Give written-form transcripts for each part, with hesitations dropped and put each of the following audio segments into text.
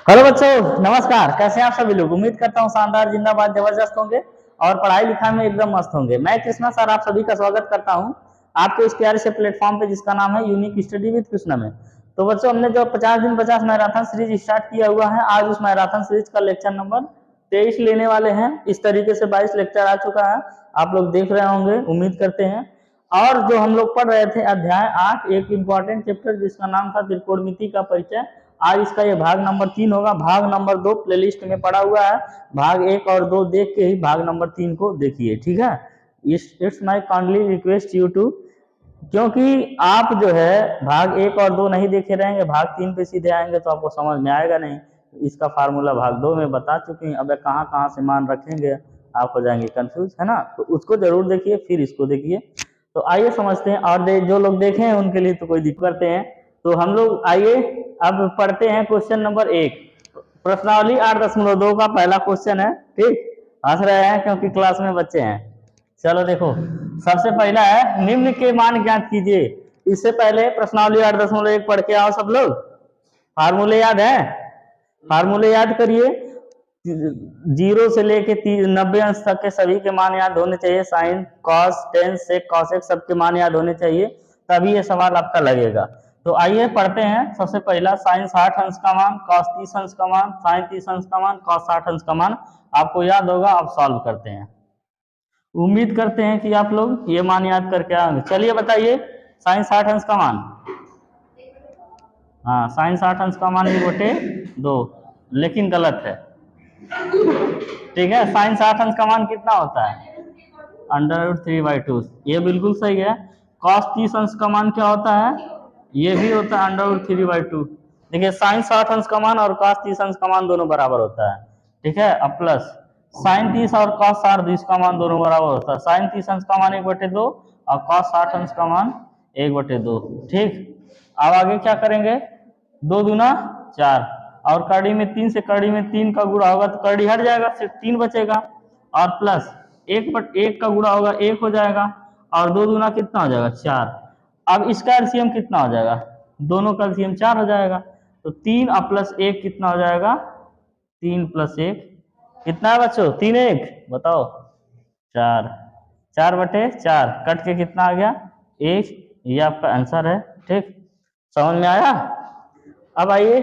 Hello बच्चों, नमस्कार। कैसे हैं आप सभी लोग? उम्मीद करता हूँ शानदार, जिंदाबाद, जबरदस्त होंगे और पढ़ाई लिखाई में एकदम मस्त होंगे। मैं कृष्णा सर आप सभी का स्वागत करता हूँ आपके इस प्यारे से प्लेटफॉर्म पे जिसका नाम है यूनिक स्टडी विद कृष्णा में। तो बच्चों, हमने जो 50 दिन 50 मैराथन सीरीज स्टार्ट किया हुआ है, आज उस मैराथन सीरीज का लेक्चर नंबर 23 लेने वाले हैं। इस तरीके से 22 लेक्चर आ चुका है, आप लोग देख रहे होंगे, उम्मीद करते हैं। और जो हम लोग पढ़ रहे थे अध्याय 8, एक इंपॉर्टेंट चैप्टर जिसका नाम था त्रिकोणमिति का परिचय, आज इसका ये भाग नंबर 3 होगा। भाग नंबर 2 प्लेलिस्ट में पड़ा हुआ है, भाग 1 और 2 देख के ही भाग नंबर 3 को देखिए, ठीक है। It's my kindly request you to, क्योंकि आप जो है भाग 1 और 2 नहीं देखे रहेंगे, भाग 3 पे सीधे आएंगे तो आपको समझ में आएगा नहीं। इसका फार्मूला भाग 2 में बता चुके हैं, अब कहाँ कहाँ से मान रखेंगे आप हो जाएंगे कंफ्यूज, है ना। तो उसको जरूर देखिए, फिर इसको देखिए। तो आइए समझते हैं, और जो लोग देखे हैं उनके लिए तो कोई दिक्कत करते हैं। तो हम लोग आइए अब पढ़ते हैं क्वेश्चन नंबर 1, प्रश्नावली 8.2 का पहला क्वेश्चन है। ठीक, हंस रहे हैं क्योंकि क्लास में बच्चे हैं। चलो देखो, सबसे पहला है निम्न के मान ज्ञात कीजिए। इससे पहले प्रश्नावली 8.1 पढ़ के आओ सब लोग। फार्मूले याद है? फार्मूले याद करिए। 0 से लेके 90 अंश तक के सभी के मान याद होने चाहिए। साइन, कॉस, टेन, सेक, कॉसेक सबके मान याद होने चाहिए, तभी ये सवाल आपका लगेगा। तो आइए पढ़ते हैं। सबसे पहला साइन 60 अंश का मान, कॉस 30 अंश का मान, साइन 30 अंश का मान, कॉस 60 अंश का मान आपको याद होगा। आप सॉल्व करते हैं, उम्मीद करते हैं कि आप लोग ये मान याद करके आएंगे। चलिए बताइए, साइन 60 अंश का मान। हाँ, साइन 60 अंश का मान 1/2, लेकिन गलत है। ठीक है, साइन 60 अंश का मान कितना होता है? √3/2, ये बिल्कुल सही है। कॉस 30 अंश का मान क्या होता है? ये भी होता है √3/2। देखिए, साइन 60 अंश का मान और कॉस 30 अंश का मान दोनों बराबर होता है, ठीक है। अब प्लस साइन 30 और कॉस 60 का मान दोनों बराबर होता है। साइन 30 अंश का मान 1/2 और कॉस 60 अंश का मान 1/2। ठीक, अब आगे क्या करेंगे? 2 दूना 4, और कड़ी में 3 से कड़ी में 3 का गुणा होगा तो कड़ी हट जाएगा, सिर्फ 3 बचेगा। और प्लस 1 का गुणा होगा 1 हो जाएगा, और 2 दूना कितना हो जाएगा? 4। अब इसका एलसीएम कितना हो जाएगा? दोनों का एलसीएम 4 हो जाएगा। तो 3 और प्लस 1 कितना हो जाएगा? 3 प्लस 1 कितना है बच्चों? 3 1 बताओ। 4, 4/4 कट के कितना आ गया? 1। ये आपका आंसर है। ठीक, समझ में आया? अब आइए,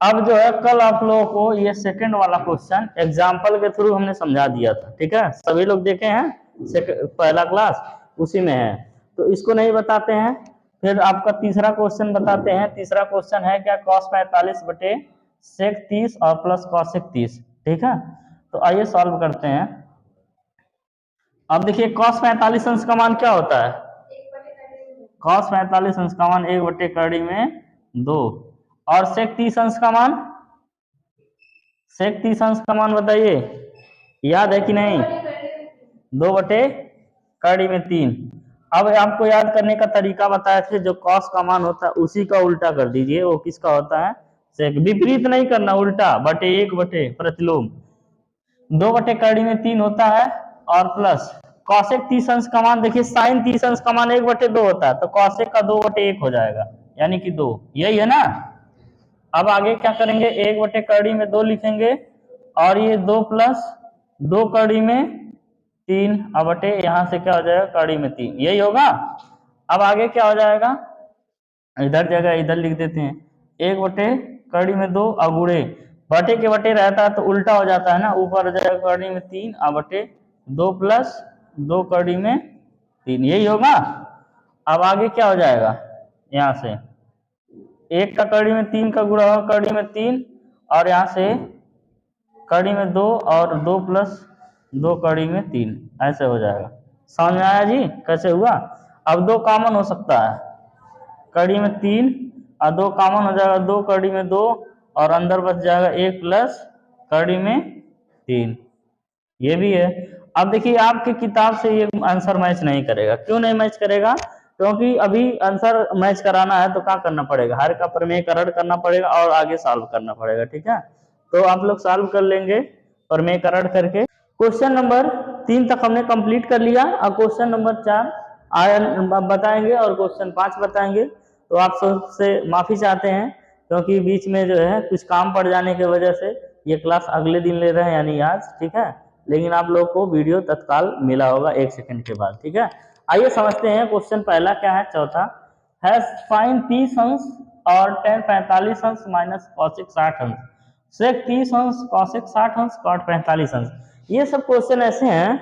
अब जो है कल आप लोगों को ये सेकंड वाला क्वेश्चन एग्जाम्पल के थ्रू हमने समझा दिया था, ठीक है। सभी लोग देखे हैं, पहला क्लास उसी में है, तो इसको नहीं बताते हैं। फिर आपका तीसरा क्वेश्चन बताते हैं। तीसरा क्वेश्चन है क्या? cos 45/sec 30 और प्लस cosec 30, ठीक है। तो आइए सॉल्व करते हैं। अब देखिए, cos 45 अंश का मान क्या होता है? cos 45 अंश का मान 1/2 और sec 30 अंश का मान? sec 30 अंश का मान बताइए, याद है कि नहीं? 2/3। अब आपको याद करने का तरीका बताया थे, जो cos का मान होता है उसी का उल्टा कर दीजिए। वो किसका होता है? sec। विपरीत नहीं करना, उल्टा, बटे 1 प्रतिलोम। 2/3 होता है, और प्लस कॉसेक 30 अंश का मान। देखिए, साइन 30 अंश का मान 1/2 होता है, तो कॉसेक का 2/1 हो जाएगा, यानी कि 2। यही है ना। अब आगे क्या करेंगे? 1/2 लिखेंगे, और ये 2 प्लस 2 कड़ी में 3 बटे यहाँ से क्या हो जाएगा? कड़ी में 3, यही होगा। अब आगे क्या हो जाएगा? इधर जगह इधर लिख देते हैं, 1/2 अगुड़े, बटे के बटे रहता है तो उल्टा हो जाता है ना, ऊपर जाएगा कड़ी में 3 बटे 2 प्लस 2 कड़ी में 3, यही होगा। अब आगे क्या हो जाएगा? यहाँ से 1 का कड़ी में 3 का गुणा होगा कड़ी में 3, और यहाँ से कड़ी में 2 और 2 प्लस 2 कड़ी में 3, ऐसे हो जाएगा। समझ में आया जी कैसे हुआ? अब 2 कॉमन हो सकता है, कड़ी में 3 और 2 कॉमन हो जाएगा, 2 कड़ी में 2, और अंदर बच जाएगा 1 प्लस कड़ी में 3, ये भी है। अब देखिए, आपकी किताब से ये आंसर मैच नहीं करेगा। क्यों नहीं मैच करेगा? क्योंकि अभी आंसर मैच कराना है तो क्या करना पड़ेगा? हर का प्रमेयकरण करना पड़ेगा और आगे सॉल्व करना पड़ेगा, ठीक है। तो आप लोग सॉल्व कर लेंगे प्रमेयकरण करके। क्वेश्चन नंबर 3 तक हमने कंप्लीट कर लिया, और क्वेश्चन नंबर 4 बताएंगे और क्वेश्चन 5 बताएंगे। तो आप सबसे माफी चाहते हैं क्योंकि बीच में जो है कुछ काम पड़ जाने की वजह से ये क्लास अगले दिन ले रहे हैं यानी आज, ठीक है। लेकिन आप लोग को वीडियो तत्काल मिला होगा 1 सेकंड के बाद, ठीक है। आइए समझते हैं क्वेश्चन पहला क्या है। चौथा है साइन 30 अंश और tan 45 अंश माइनस cosec 60 अंश, sec 30 अंश, cosec 60 अंश, cot 45 अंश। ये सब क्वेश्चन ऐसे हैं,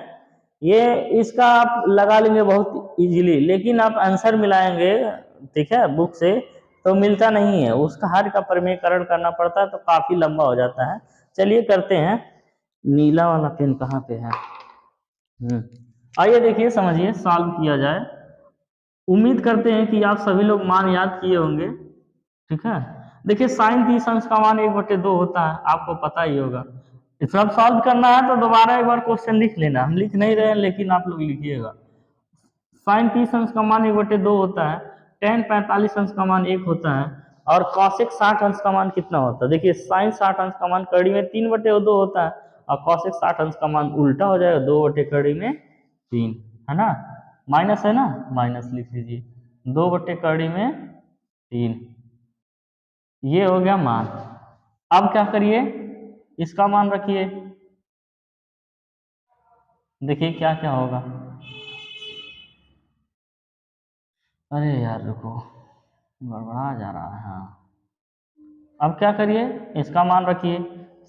ये इसका आप लगा लेंगे बहुत इजीली, लेकिन आप आंसर मिलाएंगे, ठीक है, बुक से तो मिलता नहीं है, उसका हर का प्रमेयकरण करना पड़ता है, तो काफी लंबा हो जाता है। चलिए करते हैं। नीला वाला पेन कहाँ पे है? आइए देखिए, समझिए, सॉल्व किया जाए। उम्मीद करते हैं कि आप सभी लोग मान याद किए होंगे, ठीक है। देखिए साइन 30 अंश का मान 1/2 होता है, आपको पता ही होगा। सब सॉल्व करना है तो दोबारा एक बार क्वेश्चन लिख लेना, हम लिख नहीं रहे हैं लेकिन आप लोग लिखिएगा। साइन 30 अंश का मान 1/2 होता है, tan 45 अंश का मान 1 होता है, और cosec 60 अंश का मान कितना होता है? देखिए साइन 60 अंश का मान कड़ी में 3/2 होता है, और cosec 60 अंश का मान उल्टा हो जाएगा, 2/3, है ना। माइनस है ना, माइनस लिख लीजिए, 2/3। ये हो गया मान। अब क्या करिए, इसका मान रखिए, देखिए क्या क्या होगा। अरे यार रुको, गड़बड़ा जा रहा है। हाँ, अब क्या करिए, इसका मान रखिए,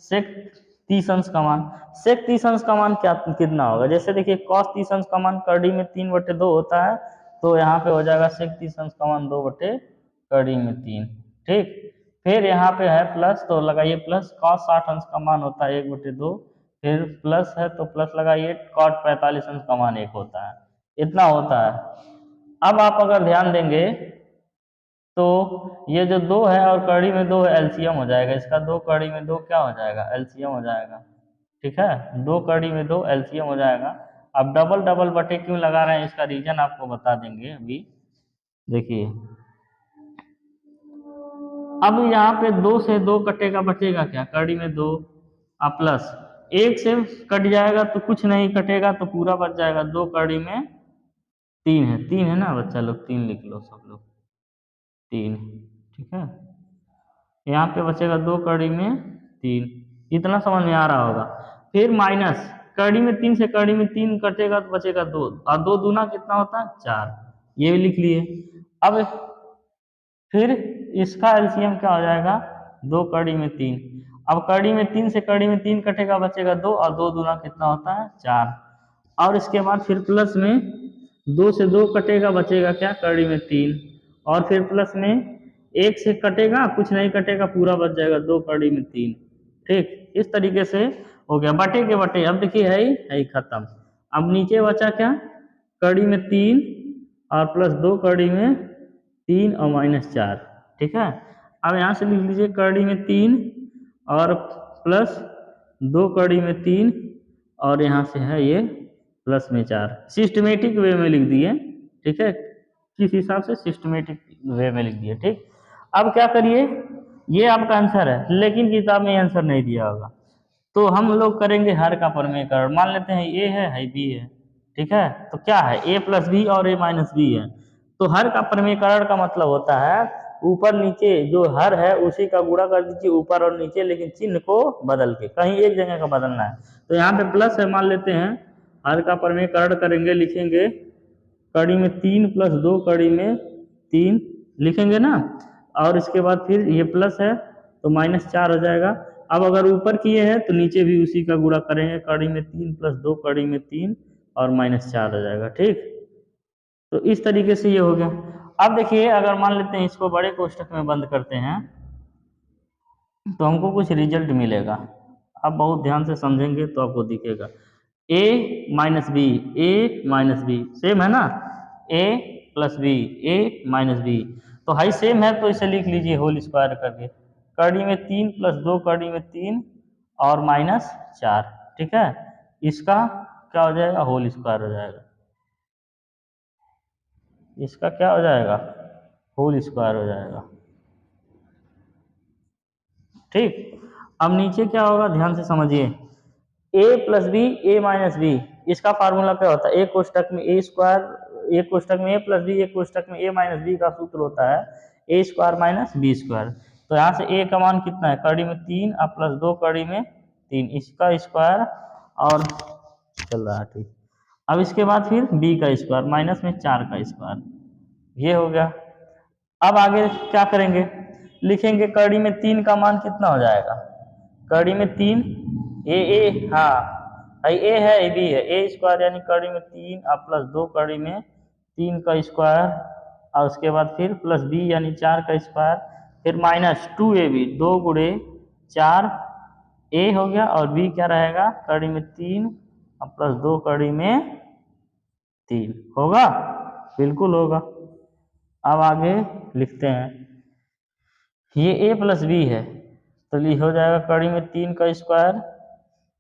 सेक 30 अंश का मान, सेक 30 अंश का मान क्या कितना होगा? जैसे देखिए cos 30 अंश का मान कड़ी में 3/2 होता है, तो यहाँ पे हो जाएगा सेक 30 अंश का मान 2/3, ठीक। फिर यहाँ पे है प्लस, तो लगाइए प्लस, cos 60 अंश का मान होता है 1/2, फिर प्लस है तो प्लस लगाइए, cot 45 अंश का मान 1 होता है, इतना होता है। अब आप अगर ध्यान देंगे तो ये जो 2 है और कड़ी में 2 एलसीएम हो जाएगा, इसका 2 कड़ी में 2 क्या हो जाएगा? एलसीएम हो जाएगा, ठीक है। 2 कड़ी में 2 एलसीएम हो जाएगा। अब डबल डबल बटे क्यों लगा रहे हैं, इसका रीजन आपको बता देंगे अभी। देखिए अब यहाँ पे 2 से 2 कटेगा, बचेगा क्या? कड़ी में 2, अब प्लस 1 से कट जाएगा तो कुछ नहीं कटेगा, तो पूरा बच जाएगा, 2 कड़ी में 3 है, 3 है ना बच्चा लोग, 3 लिख लो सब लोग, 3, ठीक है। यहाँ पे बचेगा 2 कड़ी में 3, इतना समझ में आ रहा होगा। फिर माइनस कड़ी में 3 से कड़ी में 3 कटेगा तो बचेगा 2, और 2 दूना कितना होता है? 4, ये भी लिख लिए। अब फिर इसका एलसीएम क्या हो जाएगा? 2 कड़ी में 3, अब कड़ी में 3 से कड़ी में 3 कटेगा, बचेगा 2, और 2 दूना कितना होता है? 4, और इसके बाद फिर प्लस में 2 से 2 कटेगा, बचेगा क्या? कड़ी में 3, और फिर प्लस में 1 से कटेगा, कुछ नहीं कटेगा, पूरा बच जाएगा, 2 कड़ी में 3, ठीक। इस तरीके से हो गया बटे के बटे। अब देखिए है ही खत्म। अब नीचे बचा क्या? कड़ी में 3 और प्लस 2 कड़ी में 3 और -4, ठीक है। अब यहाँ से लिख लीजिए कड़ी में 3 और प्लस 2 कड़ी में 3, और यहाँ से है ये प्लस में 4, सिस्टमेटिक वे में लिख दिए, ठीक है। किस हिसाब से? सिस्टमेटिक वे में लिख दिए, ठीक। अब क्या करिए, ये आपका आंसर है, लेकिन किताब में आंसर नहीं दिया होगा, तो हम लोग करेंगे हर का प्रमेयकरण। मान लेते हैं ए है बी है, ठीक है। तो क्या है? ए प्लस बी और ए माइनस बी है, तो हर का प्रमेयकरण का मतलब होता है ऊपर नीचे जो हर है उसी का गुणा कर दीजिए ऊपर और नीचे, लेकिन चिन्ह को बदल के, कहीं एक जगह का बदलना है। तो यहाँ पे प्लस है, मान लेते हैं, हर का प्रमेयकरण करेंगे, लिखेंगे कड़ी में 3 प्लस 2 कड़ी में 3 लिखेंगे ना, और इसके बाद फिर ये प्लस है तो -4 हो जाएगा। अब अगर ऊपर किए हैं तो नीचे भी उसी का गुणा करेंगे, कड़ी में 3 प्लस 2 कड़ी में 3 और -4 हो जाएगा, ठीक। तो इस तरीके से ये हो गया। अब देखिए अगर मान लेते हैं इसको बड़े कोष्ठक में बंद करते हैं तो हमको कुछ रिजल्ट मिलेगा। आप बहुत ध्यान से समझेंगे तो आपको दिखेगा a minus B, A minus B same है ना, a plus B, A minus B, तो हाई सेम है तो इसे लिख लीजिए होल स्क्वायर करके, कड़ी में 3 प्लस 2 कड़ी में 3 और -4, ठीक है। इसका क्या हो जाएगा? होल स्क्वायर हो जाएगा, इसका क्या हो जाएगा? होल स्क्वायर हो जाएगा, ठीक। अब नीचे क्या होगा, ध्यान से समझिए, a plus B, A minus B, इसका फार्मूला क्या होता है? एक कोष्टक में ए स्क्वायर, एक कोष्टक में ए प्लस बी, एक कोष्टक में ए माइनस बी का सूत्र होता है ए स्क्वायर माइनस बी स्क्वायर। तो यहाँ से ए का मान कितना है, कड़ी में 3 और प्लस 2 कड़ी में 3, इसका स्क्वायर और चल रहा है ठीक। अब इसके बाद फिर बी का स्क्वायर माइनस में 4 का स्क्वायर, ये हो गया। अब आगे क्या करेंगे, लिखेंगे कड़ी में 3 का मान कितना हो जाएगा, कड़ी में 3 ए हाँ ए है ए बी है, ए स्क्वायर यानी कड़ी में 3 और प्लस 2 कड़ी में 3 का स्क्वायर और उसके बाद फिर प्लस बी यानी 4 का स्क्वायर, फिर माइनस 2ab 2 गुणे 4 ए हो गया और बी क्या रहेगा, कड़ी में 3 और प्लस 2 कड़ी में 3 होगा, बिल्कुल होगा। अब आगे लिखते हैं, ये a प्लस बी है तो ये हो जाएगा कड़ी में 3 का स्क्वायर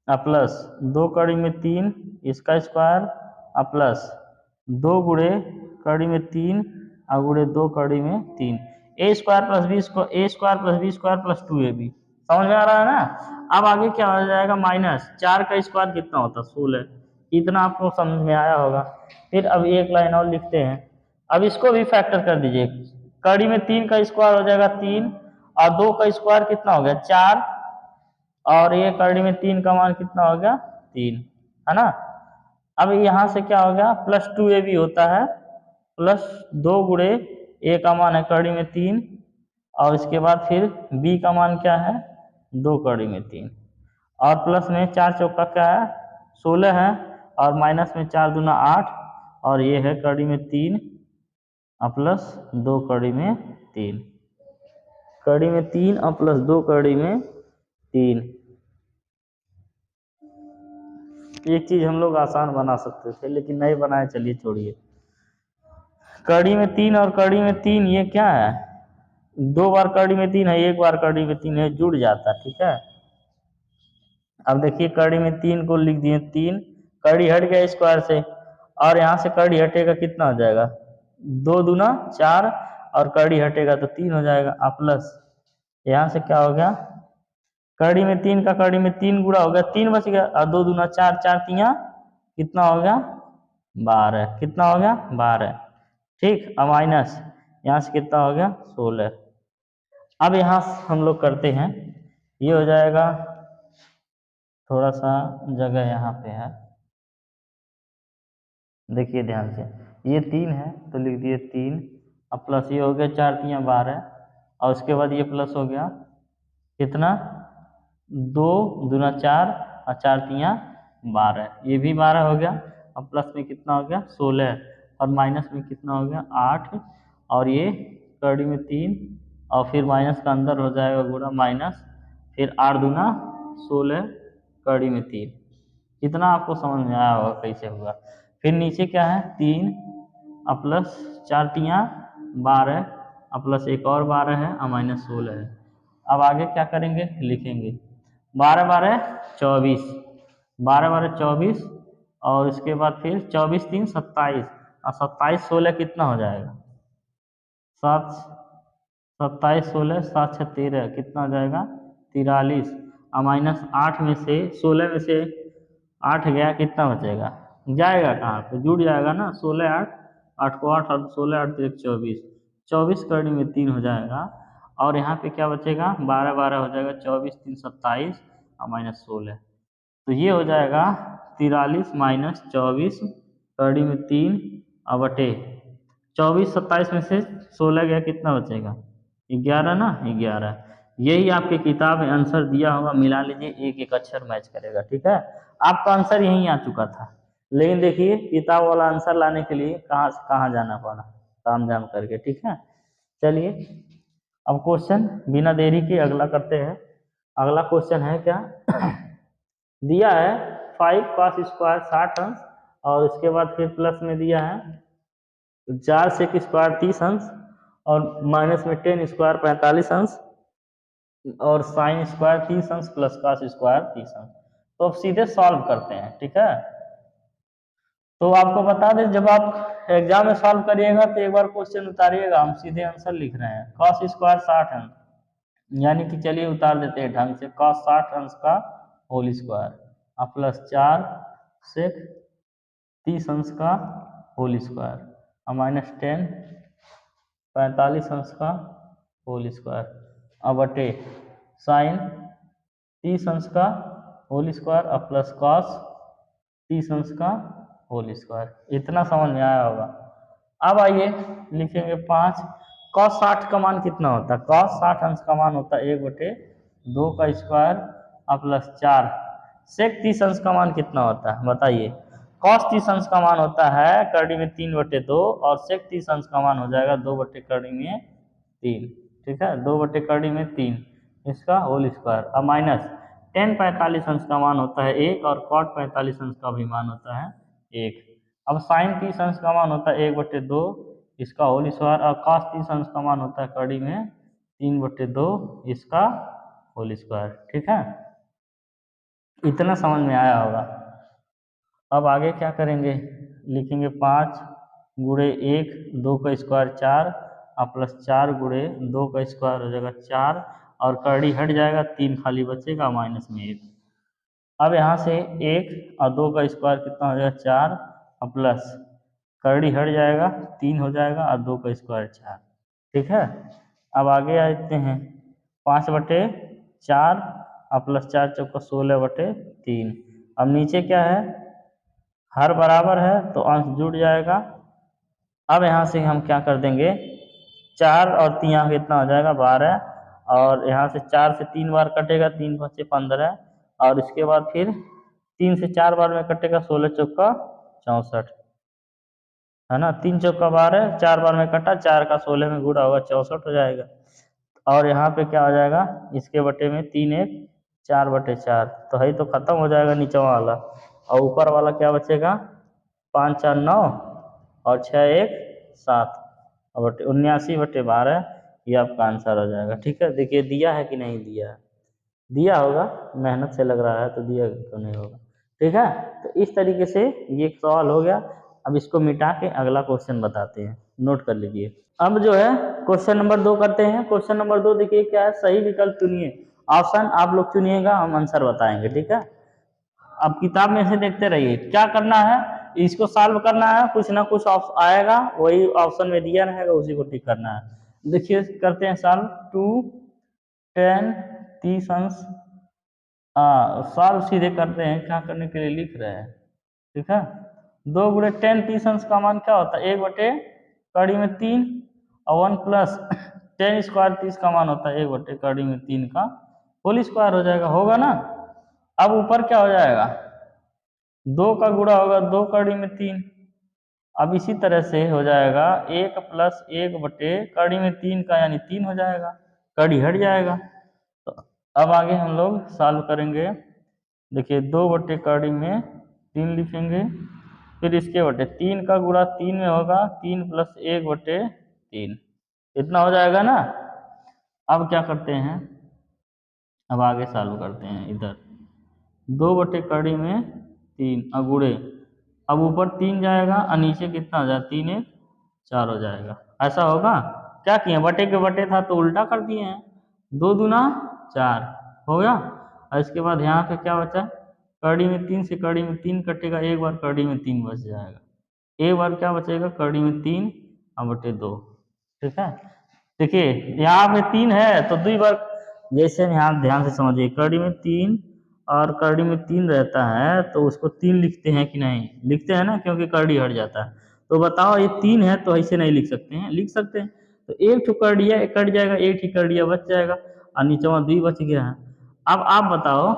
और प्लस 2 कड़ी में 3 इसका स्क्वायर और प्लस 2 गुणे कड़ी में 3 और गुणे 2 कड़ी में 3, A square plus B square, A square plus B square plus 2ab, समझ में आ रहा है ना। अब आगे क्या हो जाएगा, माइनस 4 का स्क्वायर कितना होता है 16, इतना आपको समझ में आया होगा। फिर अब एक लाइन और लिखते हैं, अब इसको भी फैक्टर कर दीजिए, कड़ी में 3 का स्क्वायर हो जाएगा 3 और 2 का स्क्वायर कितना हो गया 4 और ये कड़ी में 3 का मान कितना हो गया 3, है ना। अब यहाँ से क्या हो गया, प्लस 2ab होता है, प्लस 2 गुणे ए का मान है कड़ी में 3 और इसके बाद फिर बी का मान क्या है 2 कड़ी में 3 और प्लस में 4 चौका क्या है 16 है और माइनस में 4 दूना 8 और ये है कड़ी में 3 और प्लस 2 कड़ी में 3, कड़ी में 3 और प्लस 2 कड़ी में 3। एक चीज हम लोग आसान बना सकते थे लेकिन नहीं बनाए, चलिए छोड़िए। कड़ी में 3 और कड़ी में 3 ये क्या है, 2 बार कड़ी में 3 है, 1 बार कड़ी में 3 है, जुड़ जाता है, ठीक है। अब देखिए कड़ी में 3 को लिख दिए 3, कड़ी हट गया स्क्वायर से और यहाँ से कड़ी हटेगा कितना हो जाएगा 2 दूना 4 और कड़ी हटेगा तो 3 हो जाएगा और प्लस यहाँ से क्या हो गया, कड़ी में 3 का कड़ी में 3 गुणा हो गया 3 बच गया और 2 दूना 4, 4 तिया कितना हो गया 12, कितना हो गया 12, ठीक। अब माइनस यहाँ से कितना हो गया 16। अब यहाँ हम लोग करते हैं, ये हो जाएगा, थोड़ा सा जगह यहाँ पे है, देखिए ध्यान से, ये 3 है तो लिख दिए 3 अब प्लस ये हो गया 4 तिया 12 और उसके बाद ये प्लस हो गया कितना 2 दूना 4 और 4 तिया 12, ये भी 12 हो गया। अब प्लस में कितना हो गया 16 और माइनस में कितना हो गया 8 और ये कड़ी में 3 और फिर माइनस का अंदर हो जाएगा गुणा माइनस, फिर 8 दूना 16 कड़ी में 3, कितना आपको समझ में आया होगा कैसे होगा। फिर नीचे क्या है 3 और प्लस 4 तिया 12 और प्लस एक और 12 है और माइनस 16 है। अब आगे क्या करेंगे, लिखेंगे 12 12 24, 12 12 24 और इसके बाद फिर 24 3 27 और 27 16 कितना हो जाएगा 7, 27 16 7 6 13 कितना हो जाएगा 43 और माइनस 8 में से 16 में से 8 गया कितना बचेगा, जाएगा कहाँ पे जुड़ जाएगा ना, 16 8 8 को 8 और 16 8 3 24, 24 कड़ी में 3 हो जाएगा और यहाँ पे क्या बचेगा 12 12 हो जाएगा 24 3 27 और माइनस 16, तो ये हो जाएगा 43 माइनस 24 कड़ी में 3 और बटे 24 27 में से 16 गया कितना बचेगा 11 ना 11, यही आपके किताब में आंसर दिया होगा, मिला लीजिए एक एक अक्षर मैच करेगा, ठीक है। आपका आंसर यहीं आ चुका था लेकिन देखिए किताब वाला आंसर लाने के लिए कहाँ से कहाँ जाना पड़ा, ताम झाम करके, ठीक है। चलिए अब क्वेश्चन बिना देरी के अगला करते हैं। अगला क्वेश्चन है क्या दिया है 5 cos स्क्वायर 60 अंश और इसके बाद फिर प्लस में दिया है 4 sec स्क्वायर 30 अंश और माइनस में 10 स्क्वायर 45 अंश और साइन स्क्वायर 30 अंश प्लस कॉस स्क्वायर 30 अंश। तो अब सीधे सॉल्व करते हैं, ठीक है। तो आपको बता दें जब आप एग्जाम में सॉल्व करिएगा तो एक बार क्वेश्चन उतारिएगा, हम सीधे आंसर लिख रहे हैं कॉस स्क्वायर 60 अंश, यानी कि चलिए उतार देते हैं ढंग से, कॉस 60 अंश का होल स्क्वायर और प्लस 4 सेक 30 अंश का होल स्क्वायर और माइनस 10 45 अंश का होल स्क्वायर। अब बटे साइन 30 अंश का होल स्क्वायर और प्लस कॉस 30 अंश का होल स्क्वायर। इतना समझ में आया होगा। अब आइए लिखेंगे 5। कॉस 60 का मान कितना होता है? कॉस 60 अंश का मान होता है 1/2 का स्क्वायर और प्लस 4। सेक 30 अंश का मान कितना होता है बताइए? कॉस 30 अंश का मान होता है करड़ी में 3/2 और सेक 30 अंश का मान हो जाएगा 2/करड़ी में 3। ठीक है, 2/करड़ी में 3 इसका होल स्क्वायर। अब माइनस टेन 45 अंश का मान होता है 1 और कॉट 45 अंश का भी मान होता है 1। अब साइन 30 अंश का मान होता है 1/2 इसका होल स्क्वायर और कॉस 30 अंश का मान होता है कड़ी में 3/2 इसका होल स्क्वायर। ठीक है, इतना समझ में आया होगा। अब आगे क्या करेंगे? लिखेंगे 5 गुणे 1 2 का स्क्वायर 4 और प्लस 4 गुणे 2 का स्क्वायर हो जाएगा 4 और करड़ी हट जाएगा 3 खाली बचेगा माइनस में 1। अब यहाँ से 1 और 2 का स्क्वायर कितना हो जाएगा 4 और प्लस करड़ी हट जाएगा 3 हो जाएगा और 2 का स्क्वायर 4। ठीक है, अब आगे आते हैं 5/4 और प्लस 4 चौका 16/3। अब नीचे क्या है? हर बराबर है तो अंश जुड़ जाएगा। अब यहाँ से हम क्या कर देंगे? 4 और 3 यहाँ कितना हो जाएगा 12 और यहाँ से 4 से 3 बार कटेगा 3 बचे 15 और इसके बाद फिर 3 से 4 बार में कटेगा 16 चौका 64 है ना। 3 चौका 12 4 बार में कटा 4 का 16 में गुणा होगा 64 हो जाएगा। और यहाँ पे क्या हो जाएगा? इसके बटे में 3 1 4/4 तो है तो खत्म हो जाएगा नीचे वाला और ऊपर वाला क्या बचेगा? 5 4 9 और 6 1 7 और 79/12 ये आपका आंसर हो जाएगा। ठीक है, देखिए दिया है कि नहीं दिया है? दिया होगा, मेहनत से लग रहा है तो दिया तो नहीं होगा। ठीक है, तो इस तरीके से ये एक सवाल हो गया। अब इसको मिटा के अगला क्वेश्चन बताते हैं, नोट कर लीजिए। अब जो है क्वेश्चन नंबर 2 करते हैं। क्वेश्चन नंबर 2 देखिए क्या है? सही विकल्प चुनिए। ऑप्शन आप लोग चुनिएगा, हम आंसर बताएंगे। ठीक है, अब किताब में से देखते रहिए। क्या करना है? इसको सॉल्व करना है, कुछ ना कुछ आएगा वही ऑप्शन में दिया रहेगा उसी को टिक करना है। देखिए करते हैं सॉल्व। 2 10 30 अंश सॉल्व सीधे करते हैं, क्या करने के लिए लिख रहे हैं। ठीक है, 2 गुणे 10 30 अंश का मान क्या होता है? 1/कड़ी में 3 और 1 प्लस 10 स्क्वायर 30 का मान होता है 1/कड़ी में 3 का होल स्क्वायर हो जाएगा, होगा ना। अब ऊपर क्या हो जाएगा? 2 का गुणा होगा 2 कड़ी में 3। अब इसी तरह से हो जाएगा 1 प्लस 1/कड़ी में 3 का यानी 3 हो जाएगा, कड़ी हट जाएगा। तो अब आगे हम लोग सॉल्व करेंगे। देखिए 2/कड़ी में 3 लिखेंगे, फिर इसके बटे 3 का गुणा 3 में होगा 3 प्लस 1/3 इतना हो जाएगा ना। अब क्या करते हैं? अब आगे सॉल्व करते हैं। इधर 2/कड़ी में 3 अगुड़े, अब ऊपर 3 जाएगा और नीचे कितना हो जाएगा? 3 1 4 हो जाएगा। ऐसा होगा? क्या किए? बटे के बटे था तो उल्टा कर दिए हैं। 2 दूना 4 हो गया। और इसके बाद यहाँ पे क्या बचा? कड़ी में 3 से कड़ी में 3 कटेगा, एक बार कड़ी में 3 बच जाएगा, एक बार क्या बचेगा? कड़ी में 3 और बटे 2। ठीक है, देखिए यहाँ पे 3 है तो 2 बार, जैसे यहाँ ध्यान से समझिए, कड़ी में 3 और कड़ी में 3 रहता है तो उसको 3 लिखते हैं कि नहीं? लिखते हैं ना, क्योंकि कड़ी हट जाता है। तो बताओ ये 3 है तो ऐसे नहीं लिख सकते हैं? लिख सकते हैं। तो एक ठो कड़िया कट जाएगा, एक ही कड़िया बच जाएगा और नीचे वहाँ 2 बच गया है। अब आप बताओ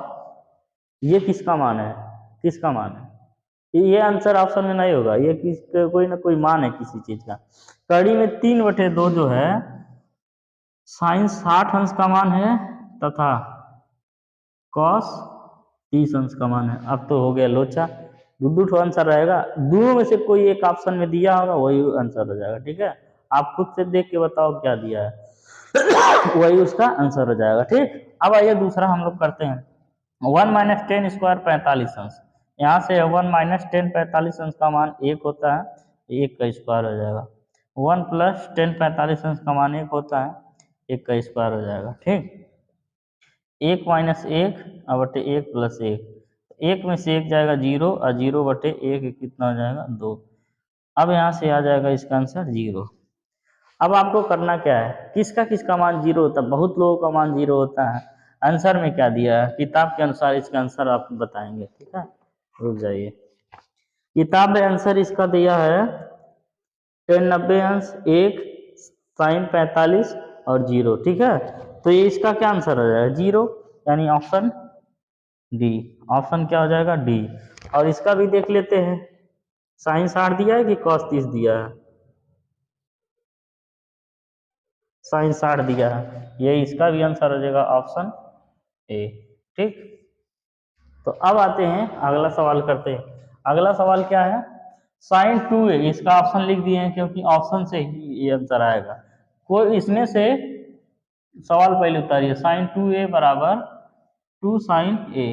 ये किसका मान है? किसका मान है? ये आंसर ऑप्शन में नहीं होगा, ये कोई ना कोई मान है किसी चीज का। कड़ी में 3/2 जो है साइन 60 अंश का मान है तथा कॉस 30 अंश का मान है। अब तो हो गया लोचा, दो ठो आंसर रहेगा, दोनों में से कोई एक ऑप्शन में दिया होगा वही आंसर हो जाएगा। ठीक है, आप खुद से देख के बताओ क्या दिया है वही उसका आंसर हो जाएगा। ठीक, अब आइए दूसरा हम लोग करते हैं। 1 - 10 स्क्वायर 45 अंश। यहाँ से 1 - 10 45 अंश का मान 1 होता है, 1 का स्क्वायर हो जाएगा। 1 + 10 45 अंश का मान 1 होता है, 1 का स्क्वायर हो जाएगा। ठीक, 1 - 1 और बटे 1 + 1, 1 में से 1 जाएगा 0 और 0/1 कितना हो जाएगा? 2। अब यहाँ से आ जाएगा इसका आंसर 0। अब आपको करना क्या है, किसका मान 0 होता है, बहुत लोगों का मान 0 होता है। आंसर में क्या दिया है, किताब के अनुसार इसका आंसर आप बताएंगे, ठीक है। रुक जाइए, किताब में आंसर इसका दिया है 10 90 अंश, 1 साइन 45 और 0, ठीक है। तो ये इसका क्या आंसर हो जाएगा, 0, यानी ऑप्शन डी। ऑप्शन क्या हो जाएगा, डी। और इसका भी देख लेते हैं, साइन 60 दिया है कि कॉस 30 दिया है, साइन 60 दिया है, ये इसका भी आंसर हो जाएगा ऑप्शन ए, ठीक। तो अब आते हैं अगला सवाल करते हैं। अगला सवाल क्या है, साइन 2a, इसका ऑप्शन लिख दिए हैं क्योंकि ऑप्शन से ही ये आंसर आएगा। कोई इसमें से सवाल पहले उतारिए, साइन 2a बराबर 2 साइन a,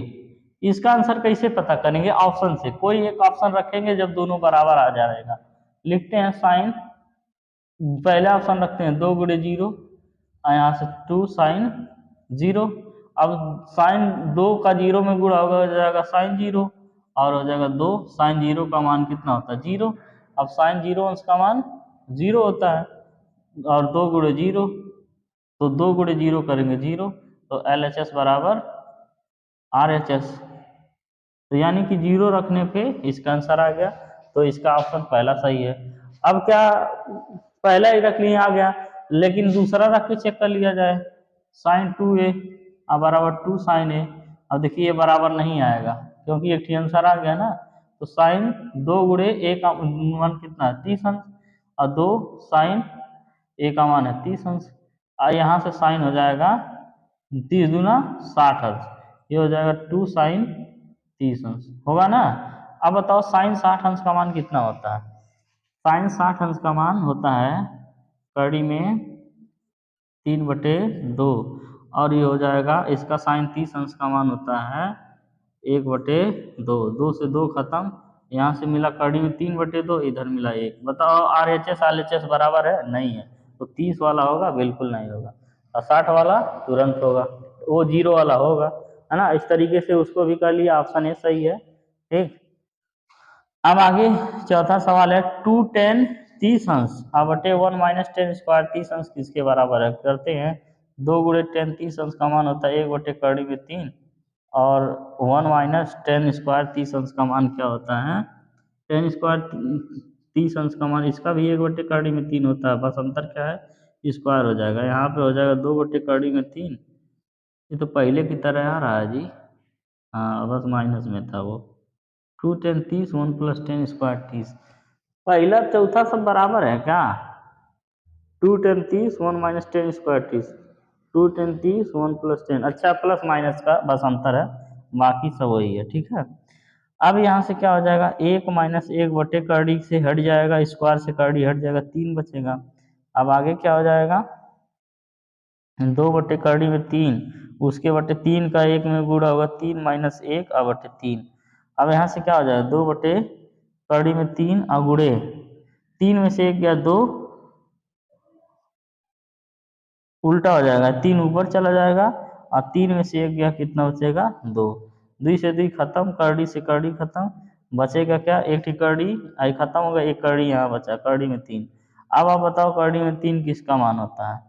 इसका आंसर कैसे पता करेंगे, ऑप्शन से कोई एक ऑप्शन रखेंगे जब दोनों बराबर आ जाएगा। लिखते हैं साइन, पहले ऑप्शन रखते हैं 2 गुणे 0, यहाँ से 2 साइन 0। अब साइन 2 का 0 में गुणा होगा, हो जाएगा साइन 0, और हो जाएगा 2 साइन 0 का मान कितना होता है, 0। अब साइन 0 का मान 0 होता है, और 2 गुणे 0, तो 2 गुणे 0 करेंगे 0, तो LHS बराबर RHS, तो यानी कि 0 रखने पे इसका आंसर आ गया। तो इसका ऑप्शन पहला सही है। अब क्या, पहला ही रख लिया आ गया, लेकिन दूसरा रख के चेक कर लिया जाए, साइन 2a बराबर 2 साइन a। अब देखिए ये बराबर नहीं आएगा क्योंकि एक ही आंसर आ गया ना, तो साइन 2 गुणे a का मान कितना है, 30 अंश, और 2 साइन a का मान है 30 अंश, और यहाँ से साइन हो जाएगा 30 दूना 60 अंश, ये हो जाएगा 2 साइन 30 अंश, होगा ना। अब बताओ साइन 60 अंश का मान कितना होता है, साइन 60 अंश का मान होता है कड़ी में 3/2, और ये हो जाएगा इसका साइन 30 अंश का मान होता है 1/2, 2 से 2 खत्म, यहाँ से मिला कड़ी में 3/2, इधर मिला 1। बताओ RHS LHS बराबर है, नहीं है, तो 30 वाला होगा, बिल्कुल नहीं होगा, और 60 वाला तुरंत होगा, वो 0 वाला होगा, है ना। इस तरीके से उसको भी कर लिया, ऑप्शन ए सही है, ठीक। अब आगे चौथा सवाल है, 2 10 30 अंश बटे 1 माइनस 10 स्क्वायर 30 अंश किसके बराबर है, करते हैं। 2 गुणे 10 30 अंश का मान होता है 1/3 में 3, और 1 माइनस 10 स्क्वायर 30 अंश का मान क्या होता है, 10 स्क्वायर 30 अंश का मान इसका भी 1/3 में 3 होता है, बस अंतर क्या है, स्क्वायर हो जाएगा, यहाँ पे हो जाएगा 2/3 में 3, ये तो पहले की तरह आ रहा है जी, हाँ बस माइनस में था वो। 2 10 30, 1 + 10 स्क्वायर 30, पहला चौथा सब बराबर है क्या, 2 10 30, 1 - 10 स्क्वायर 30, 2 10 30, 1 + 10, अच्छा प्लस माइनस का बस अंतर है, बाकी सब वही है, ठीक है। अब यहाँ से क्या हो जाएगा, 1 - 1/3 से हट जाएगा, स्क्वायर से करड़ी हट जाएगा, 3 बचेगा। अब आगे क्या हो जाएगा, 2/3 में 3, उसके बटे 3 का 1 में गुणा होगा, 3 - 1/3। अब यहाँ से क्या हो जाएगा, 2/3 में 3 और गुणे 3 में से 1 गया 2, उल्टा हो जाएगा, 3 ऊपर चला जाएगा, और 3 में से 1 गया, कितना बचेगा, 2, 2 से 2 खत्म, करड़ी से करड़ी खत्म, बचेगा क्या, एक ही करड़ी आई खत्म होगा, एक करड़ी यहाँ बचा, करड़ी में 3। अब आप बताओ करड़ी में 3 किसका मान होता है,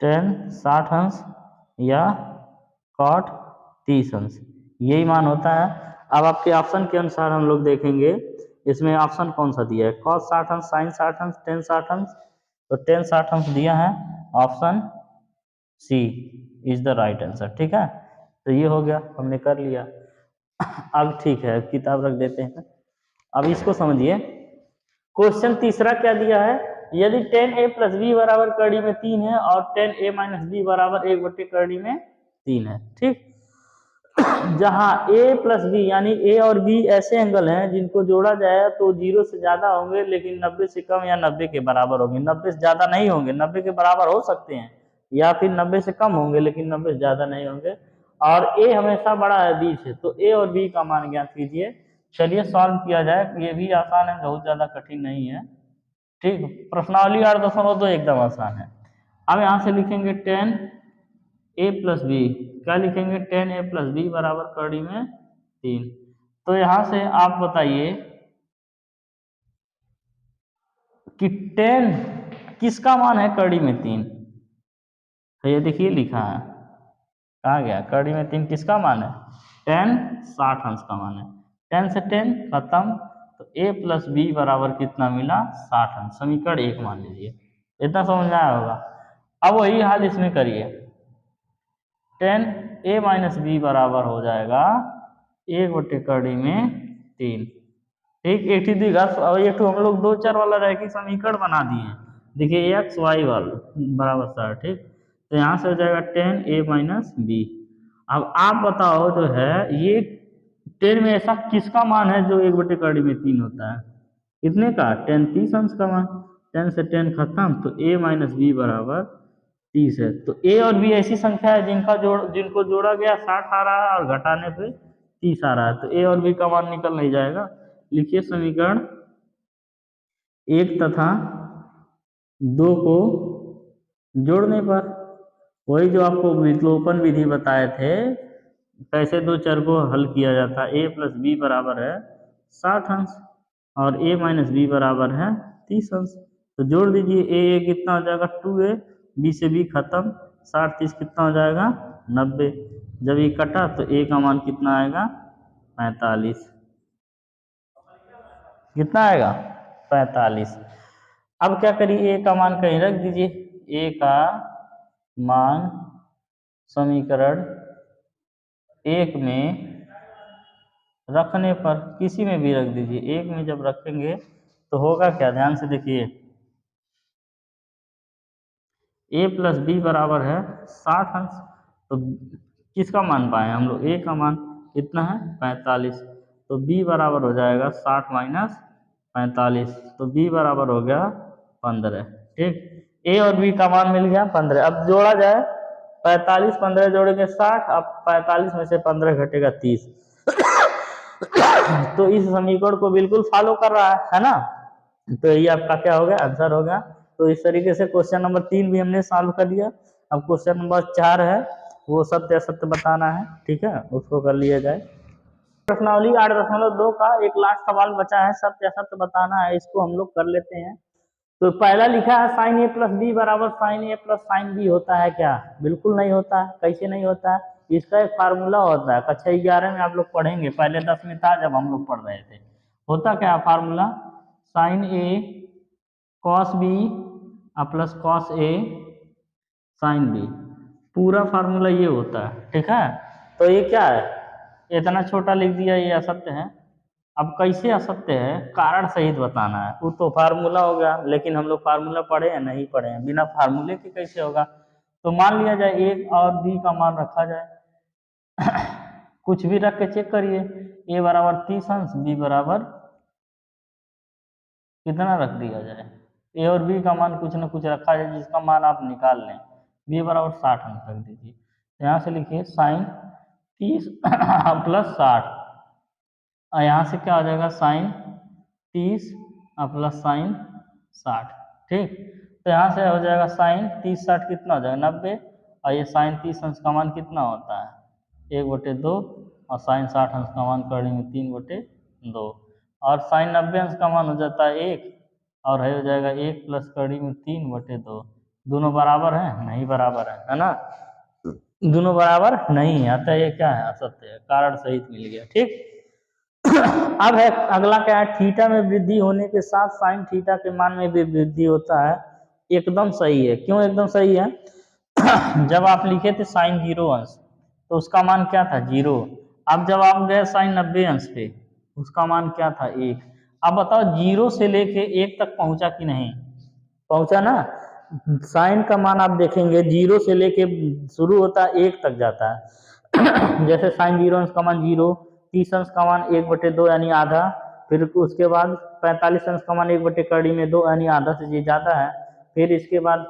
10 60 अंश या cot 30 अंश, यही मान होता है। अब आपके ऑप्शन के अनुसार हम लोग देखेंगे, इसमें ऑप्शन कौन सा दिया है, cos 60 अंश, sin 60 अंश, tan 60 अंश, तो tan 60 अंश दिया है, option C is the right answer, ठीक है। तो ये हो गया, हमने कर लिया। अब ठीक है, किताब रख देते हैं, अब इसको समझिए। क्वेश्चन तीसरा क्या दिया है, यदि tan a + b बराबर कड़ी में 3 है, और tan a - b बराबर 1/3 में 3 है, ठीक। जहां a + b यानी a और b ऐसे एंगल हैं जिनको जोड़ा जाए तो 0 से ज्यादा होंगे, लेकिन 90 से कम या 90 के बराबर होंगे, 90 से ज्यादा नहीं होंगे, 90 के बराबर हो सकते हैं, या फिर 90 से कम होंगे, लेकिन 90 से ज्यादा नहीं होंगे, और a हमेशा बड़ा है b से, तो a और b का मान ज्ञात कीजिए। चलिए सॉल्व किया जाए, ये भी आसान है, बहुत ज्यादा कठिन नहीं है, ठीक। प्रश्नावली 8.2 एकदम आसान है। अब यहाँ से लिखेंगे tan a + b, क्या लिखेंगे, tan a + b बराबर कड़ी में 3। तो यहाँ से आप बताइए कि tan किसका मान है कड़ी में 3? तो ये देखिए लिखा है, कहा गया कड़ी में 3 किसका मान है? 10 60 अंश का मान है। 10 से 10 खत्म, तो a प्लस बी बराबर कितना मिला? 60 अंश। समीकरण 1 मान लीजिए। इतना समझ में आया होगा। अब वही हाल इसमें करिए। 10 a माइनस बी बराबर हो जाएगा 1 कड़ी में 3। ठीक, एक ही और एक हम लोग 2 चर वाला रैखिक समीकरण बना दिए। देखिए x y वाला बराबर 60। ठीक, तो यहाँ से हो जाएगा 10 a माइनस बी। अब आप बताओ जो है ये 10 में ऐसा किसका मान है जो 1/कड़ी में 3 होता है? कितने का? 10 30 अंश का मान। 10 से 10 खत्म, तो a माइनस बी बराबर 30 है। तो a और b ऐसी संख्या है जिनको जोड़ा गया 60 आ रहा है और घटाने पे 30 आ रहा है, तो a और b का मान निकल नहीं जाएगा। लिखिए समीकरण 1 तथा 2 को जोड़ने पर वही जो आपको विलोपन विधि बताए थे, कैसे 2 चर को हल किया जाता है। a प्लस बी बराबर है 60 अंश और a माइनस बी बराबर है 30 अंश। तो जोड़ दीजिए, a कितना हो जाएगा 2a, b से b खत्म, 60 30 कितना हो जाएगा 90। जब ये कटा तो a का मान कितना आएगा? 45। कितना आएगा? 45। अब क्या करिए, a का मान कहीं रख दीजिए। a का मान समीकरण 1 में रखने पर किसी में भी रख दीजिए। 1 में जब रखेंगे तो होगा क्या? ध्यान से देखिए, a प्लस बी बराबर है 60 अंश। तो किसका मान पाए हम लोग? a का मान कितना है? 45। तो b बराबर हो जाएगा 60 माइनस 45, तो b बराबर हो गया 15। ठीक, a और b का मान मिल गया 15। अब जोड़ा जाए, 45 15 जोड़ेंगे 60, अब 45 में से 15 घटेगा 30। तो इस समीकरण को बिल्कुल फॉलो कर रहा है ना? तो ये आपका क्या हो गया? आंसर हो गया। तो इस तरीके से क्वेश्चन नंबर 3 भी हमने सॉल्व कर लिया। अब क्वेश्चन नंबर 4 है, वो सत्य असत्य बताना है। ठीक है, उसको कर लिया जाए। प्रश्नावली 8.2 का एक लास्ट सवाल बचा है, सत्य असत्य बताना है। इसको हम लोग कर लेते हैं। तो पहला लिखा है साइन ए प्लस बी बराबर साइन ए प्लस साइन बी होता है क्या? बिल्कुल नहीं होता है। कैसे नहीं होता है? इसका एक फार्मूला होता है, कक्षा 11 में आप लोग पढ़ेंगे, पहले 10 में था जब हम लोग पढ़ रहे थे। होता क्या formula? Sign A cos B plus cos A sine B, पूरा फार्मूला ये होता है। ठीक है, तो ये क्या है? इतना छोटा लिख दिया, ये असत्य है। अब कैसे असत्य है? कारण सहित बताना है। वो तो फार्मूला हो गया, लेकिन हम लोग फार्मूला पढ़े हैं नहीं पढ़े हैं, बिना फार्मूले के कैसे होगा? तो मान लिया जाए ए और बी का मान रखा जाए। कुछ भी रख के चेक करिए। ए बराबर 30 अंश, बी बराबर कितना रख दिया जाए? ए और बी का मान कुछ ना कुछ रखा जाए जिसका मान आप निकाल लें। बी बराबर 60 अंश रख दीजिए। यहाँ से लिखिए साइन 30 प्लस 60, और यहाँ से क्या हो जाएगा? Sine 30 plus sine 60। ठीक, तो यहाँ से हो जाएगा साइन 30 60 कितना हो जाएगा? 90। और ये साइन 30 अंश का मान कितना होता है? 1/2, और साइन 60 अंश का मान कड़ी में 3/2, और साइन 90 अंश का मान हो जाता है 1, और है हो जाएगा 1 प्लस कड़ी में 3/2। दोनों बराबर है? नहीं बराबर है ना? दोनों बराबर नहीं है, अतः ये क्या है? असत्य है। कारण सहित मिल गया। ठीक, अब है अगला क्या है? थीटा में वृद्धि होने के साथ साइन थीटा के मान में भी वृद्धि होता है। एकदम सही है। क्यों एकदम सही है? जब आप लिखे थे साइन 0 अंश, तो उसका मान क्या था? 0। अब जब आप गए साइन 90 अंश पे, उसका मान क्या था? 1। अब बताओ 0 से लेके 1 तक पहुंचा कि नहीं? पहुंचा ना? साइन का मान आप देखेंगे 0 से लेके शुरू होता है 1 तक जाता है। जैसे साइन 0 अंश का मान 0, 30 अंश का मान 1/2 यानी आधा, फिर उसके बाद 45 अंश का मान 1/कड़ी में 2 यानी आधा से ये ज्यादा है। फिर इसके बाद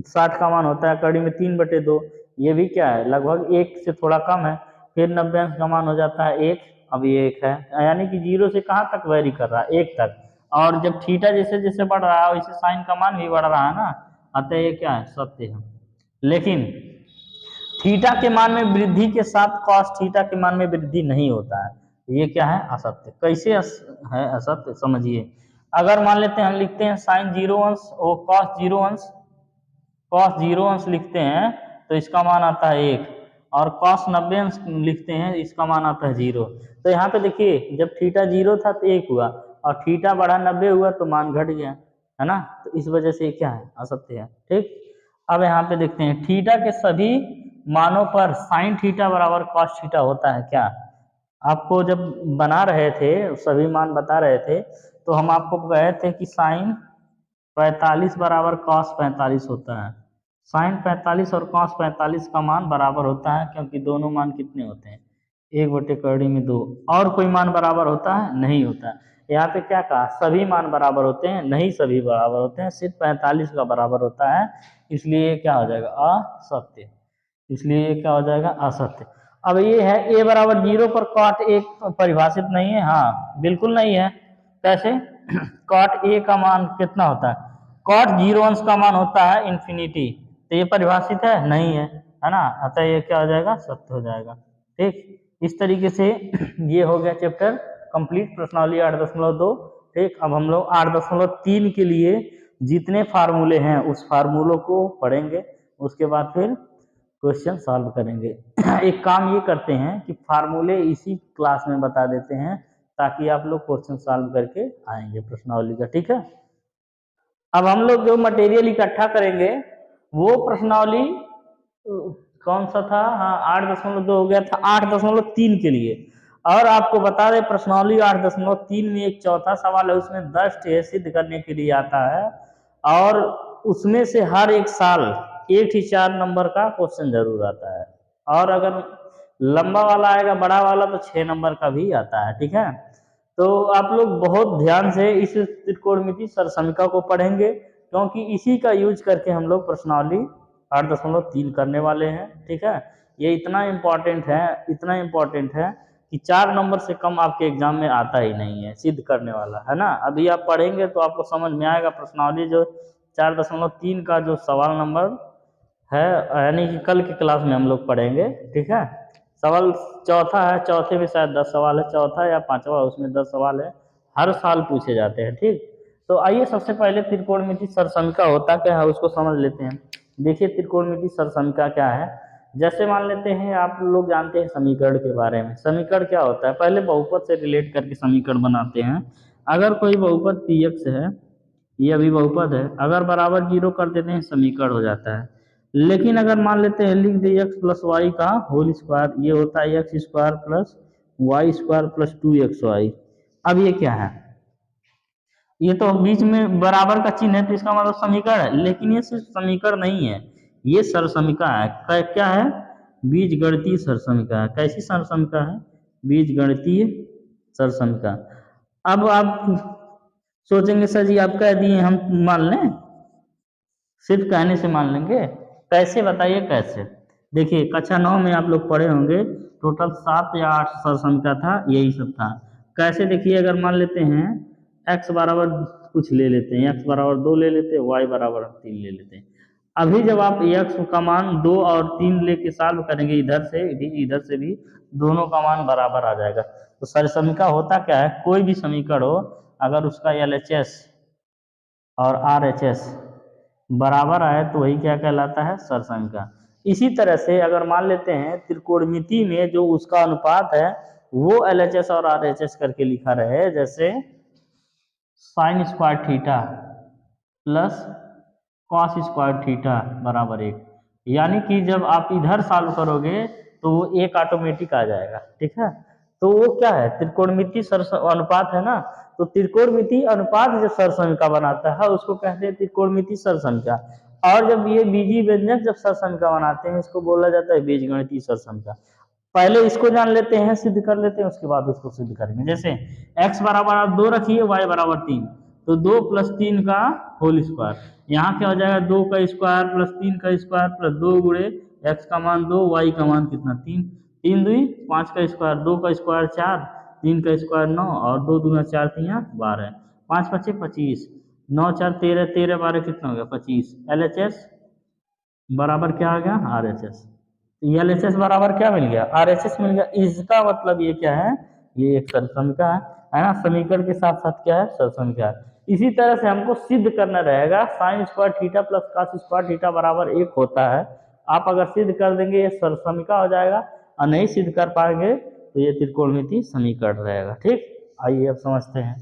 60 का मान होता है कड़ी में 3/2, ये भी क्या है? लगभग 1 से थोड़ा कम है। फिर 90 अंश का मान हो जाता है 1, अब ये 1 है, यानी कि 0 से कहाँ तक वेरी कर रहा है? 1 तक। और जब थीटा जैसे जैसे बढ़ रहा है वैसे साइन का मान भी बढ़ रहा है ना, अतः ये क्या है? सत्य है। लेकिन थीटा के मान में वृद्धि के साथ कॉस थीटा के मान में वृद्धि नहीं होता है। ये क्या है? असत्य। कैसे है असत्य? समझिए, अगर मान लेते हैं हम लिखते हैं साइन 0 अंश और कॉस 0 अंश लिखते हैं तो इसका मान आता है 1, और कॉस 90 अंश लिखते हैं इसका मान आता है 0। तो यहाँ पे देखिए जब थीटा 0 था तो 1 हुआ, और थीटा बढ़ा 90 हुआ तो मान घट गया, है ना। तो इस वजह से ये क्या है, असत्य है। ठीक, अब यहाँ पे देखते हैं थीटा के सभी मानों पर साइन थीटा बराबर कॉस थीटा होता है क्या। आपको जब बना रहे थे सभी मान बता रहे थे तो हम आपको कहे थे कि साइन 45 बराबर कॉस 45 होता है। साइन 45 और कॉस 45 का मान बराबर होता है, क्योंकि दोनों मान कितने होते हैं, 1/2 और कोई मान बराबर होता है, नहीं होता है। यहाँ पे क्या कहा, सभी मान बराबर होते हैं, नहीं सभी बराबर होते हैं, सिर्फ 45 का बराबर होता है, इसलिए क्या हो जाएगा, असत्य। इसलिए ये क्या हो जाएगा, असत्य। अब ये है a बराबर 0 पर कॉट एक परिभाषित नहीं है, हाँ बिल्कुल नहीं है। कैसे, कॉट ए का मान कितना होता है, कॉट 0 अंश का मान होता है इन्फिनिटी, तो ये परिभाषित है, नहीं है ना, अतः ये क्या हो जाएगा, सत्य हो जाएगा। ठीक, इस तरीके से ये हो गया चैप्टर कंप्लीट, प्रश्नावली 8.2। ठीक, अब हम लोग 8.3 के लिए जितने फार्मूले हैं उस फार्मूलों को पढ़ेंगे, उसके बाद फिर क्वेश्चन सॉल्व करेंगे। एक काम ये करते हैं कि फार्मूले इसी क्लास में बता देते हैं, ताकि आप लोग क्वेश्चन सॉल्व करके आएंगे प्रश्नावली का। ठीक है, अब हम लोग जो मटेरियल इकट्ठा करेंगे वो प्रश्नावली कौन सा था, हाँ 8.2 हो गया था, 8.3 के लिए। और आपको बता दें प्रश्नावली 8.3 में एक चौथा सवाल है, उसमें 10 टे सिद्ध करने के लिए आता है, और उसमें से हर एक साल 1 ही 4 नंबर का क्वेश्चन जरूर आता है, और अगर लंबा वाला आएगा बड़ा वाला तो 6 नंबर का भी आता है। ठीक है, तो आप लोग बहुत ध्यान से इस त्रिकोणमिति सरसमिका को पढ़ेंगे, क्योंकि इसी का यूज करके हम लोग प्रश्नावली 8.3 करने वाले हैं। ठीक है, ये इतना इम्पोर्टेंट है, इतना इम्पोर्टेंट है कि 4 नंबर से कम आपके एग्जाम में आता ही नहीं है सिद्ध करने वाला, है ना। अभी आप पढ़ेंगे तो आपको समझ में आएगा प्रश्नावली जो 4.3 का जो सवाल नंबर है, यानी कि कल की क्लास में हम लोग पढ़ेंगे। ठीक है, सवाल चौथा है, चौथे में शायद 10 सवाल है, चौथा या पांचवा उसमें 10 सवाल है, हर साल पूछे जाते हैं। ठीक, तो आइए सबसे पहले त्रिकोणमिति सरसमिका होता क्या है उसको समझ लेते हैं। देखिए त्रिकोणमिति सरसमिका क्या है, जैसे मान लेते हैं आप लोग जानते हैं समीकरण के बारे में। समीकरण क्या होता है, पहले बहुपद से रिलेट करके समीकरण बनाते हैं। अगर कोई बहुपद px है, ये अभी बहुपद है, अगर बराबर 0 कर देते हैं समीकरण हो जाता है। लेकिन अगर मान लेते हैं लिख दिए x प्लस वाई का होल स्क्वायर, ये होता है X square plus Y square plus 2xy। अब ये क्या है, ये तो बीच में बराबर का चिन्ह है तो इसका मतलब समीकरण है, लेकिन ये सिर्फ समीकरण नहीं है, ये सरसमिका है। क्या है, बीजगणितीय सरसमिका है। कैसी सरसमिका है, बीजगणितीय सरसमिका। अब आप सोचेंगे सर जी आप कह दिए हम मान लें, सिर्फ कहने से मान लेंगे, कैसे बताइए कैसे। देखिए कक्षा 9 में आप लोग पढ़े होंगे, टोटल 7 या 8 सरसमिका था, यही सब था। कैसे, देखिए अगर मान लेते हैं x बराबर कुछ ले लेते हैं, x बराबर 2 ले लेते हैं, y बराबर 3 ले लेते हैं। अभी जब आप x का मान 2 और 3 लेके सॉल्व करेंगे, इधर से भी दोनों का मान बराबर आ जाएगा। तो सरसमिका होता क्या है, कोई भी समीकरण हो अगर उसका LHS और RHS बराबर आए तो वही क्या कहलाता है, सरसमिका। इसी तरह से अगर मान लेते हैं त्रिकोणमिति में जो उसका अनुपात है वो LHS और RHS करके लिखा रहे, जैसे sine square theta plus cos square theta बराबर 1, यानी कि जब आप इधर सॉल्व करोगे तो वो 1 ऑटोमेटिक आ जाएगा। ठीक है, तो वो क्या है, त्रिकोणमिति अनुपात है ना, तो त्रिकोणमिति अनुपात जो सरसमिका बनाता है उसको कहते हैं त्रिकोणमिति सरसमिका। और जब ये बीजी व्यंजक जब सरसमिका बनाते हैं इसको बोला जाता है बीजगणितीय सरसमिका। पहले इसको जान लेते हैं, सिद्ध कर लेते हैं, उसके बाद उसको सिद्ध करेंगे। जैसे x बराबर आप 2 रखिए, y बराबर 3, तो 2 प्लस 3 का होल स्क्वायर, यहाँ क्या हो जाएगा 2 का स्क्वायर प्लस 3 का स्क्वायर प्लस 2 गुणे x का मान 2, y का मान कितना 3, 3 2 5 का स्क्वायर, 2 का स्क्वायर 4, 3 का स्क्वायर 9 और 2 दूना 4 3 12, 5 5 25, 9 4 13, 13 12 कितना हो गया 25। LHS बराबर क्या आ गया, RHS। LHS बराबर क्या मिल गया, RHS मिल गया। इसका मतलब ये क्या है, ये एक सरसमिका है ना, समीकरण के साथ साथ क्या है, सरसमिका है। इसी तरह से हमको सिद्ध करना रहेगा sine square theta plus cos square theta बराबर 1 होता है। आप अगर सिद्ध कर देंगे ये समीकरण हो जाएगा, और नहीं सिद्ध कर पाएंगे तो ये त्रिकोणमिति समीकरण रहेगा। ठीक, आइए अब समझते हैं।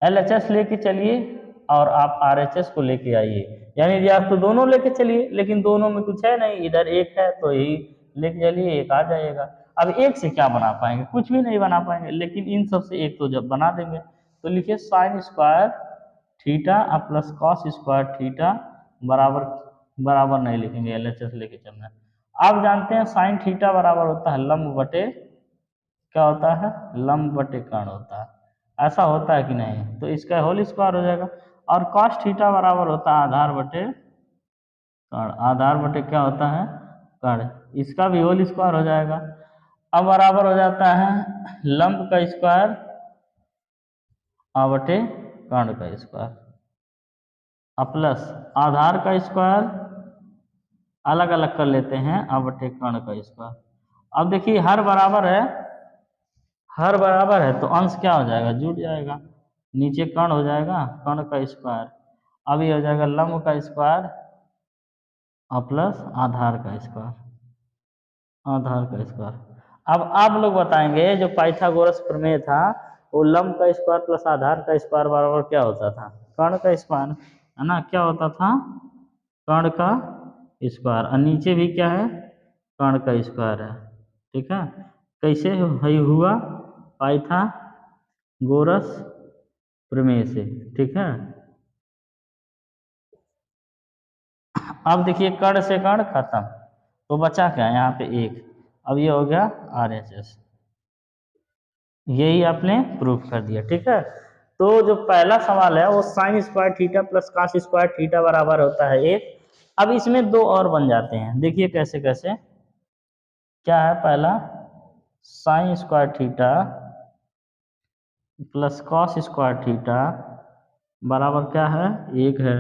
LHS लेके चलिए और आप RHS को लेके आइए, यानी आप तो दोनों लेके चलिए, लेकिन दोनों में कुछ है नहीं, इधर एक है तो यही लेके चलिए, एक आ जाएगा। अब एक से क्या बना पाएंगे, कुछ भी नहीं बना पाएंगे, लेकिन इन सब से एक तो जब बना देंगे। तो लिखिए sine square theta plus cos square theta बराबर, बराबर नहीं लिखेंगे, LHS लेके चलना है। आप जानते हैं साइन थीटा बराबर होता है लंब बटे, क्या होता है, लंब बटे कर्ण होता है। ऐसा होता है कि नहीं, तो इसका होल स्क्वायर हो जाएगा। और कॉस थीटा बराबर होता है आधार बटे कर्ण, आधार बटे क्या होता है, कर्ण, इसका भी होल स्क्वायर हो जाएगा। अब बराबर हो जाता है लंब का स्क्वायर बटे कर्ण का स्क्वायर, प्लस आधार का स्क्वायर अलग अलग कर लेते हैं बटे कर्ण का स्क्वायर। अब देखिए हर बराबर है, हर बराबर है तो अंश क्या हो जाएगा, जुड़ जाएगा, नीचे कर्ण हो जाएगा, कर्ण का स्क्वायर, अब ये हो जाएगा लंब का स्क्वायर प्लस आधार का स्क्वायर, आधार का स्क्वायर। अब आप लोग बताएंगे जो पाइथागोरस प्रमेय था वो लंब का स्क्वायर प्लस आधार का स्क्वायर बराबर क्या होता था, कर्ण का स्क्वायर, है ना, क्या होता था, कर्ण का स्क्वायर, और नीचे भी क्या है, कर्ण का स्क्वायर है। ठीक है, कैसे हुआ, पाइथागोरस प्रमेय से। ठीक है, अब देखिए कर्ण से कर्ण खत्म, तो बचा क्या यहाँ पे एक, अब ये हो गया RHS, यही आपने प्रूफ कर दिया। ठीक है, तो जो पहला सवाल है वो sine square theta plus cos square theta बराबर होता है 1। अब इसमें दो और बन जाते हैं, देखिए कैसे कैसे, क्या है, पहला sine square theta plus cos square theta बराबर क्या है, 1 है।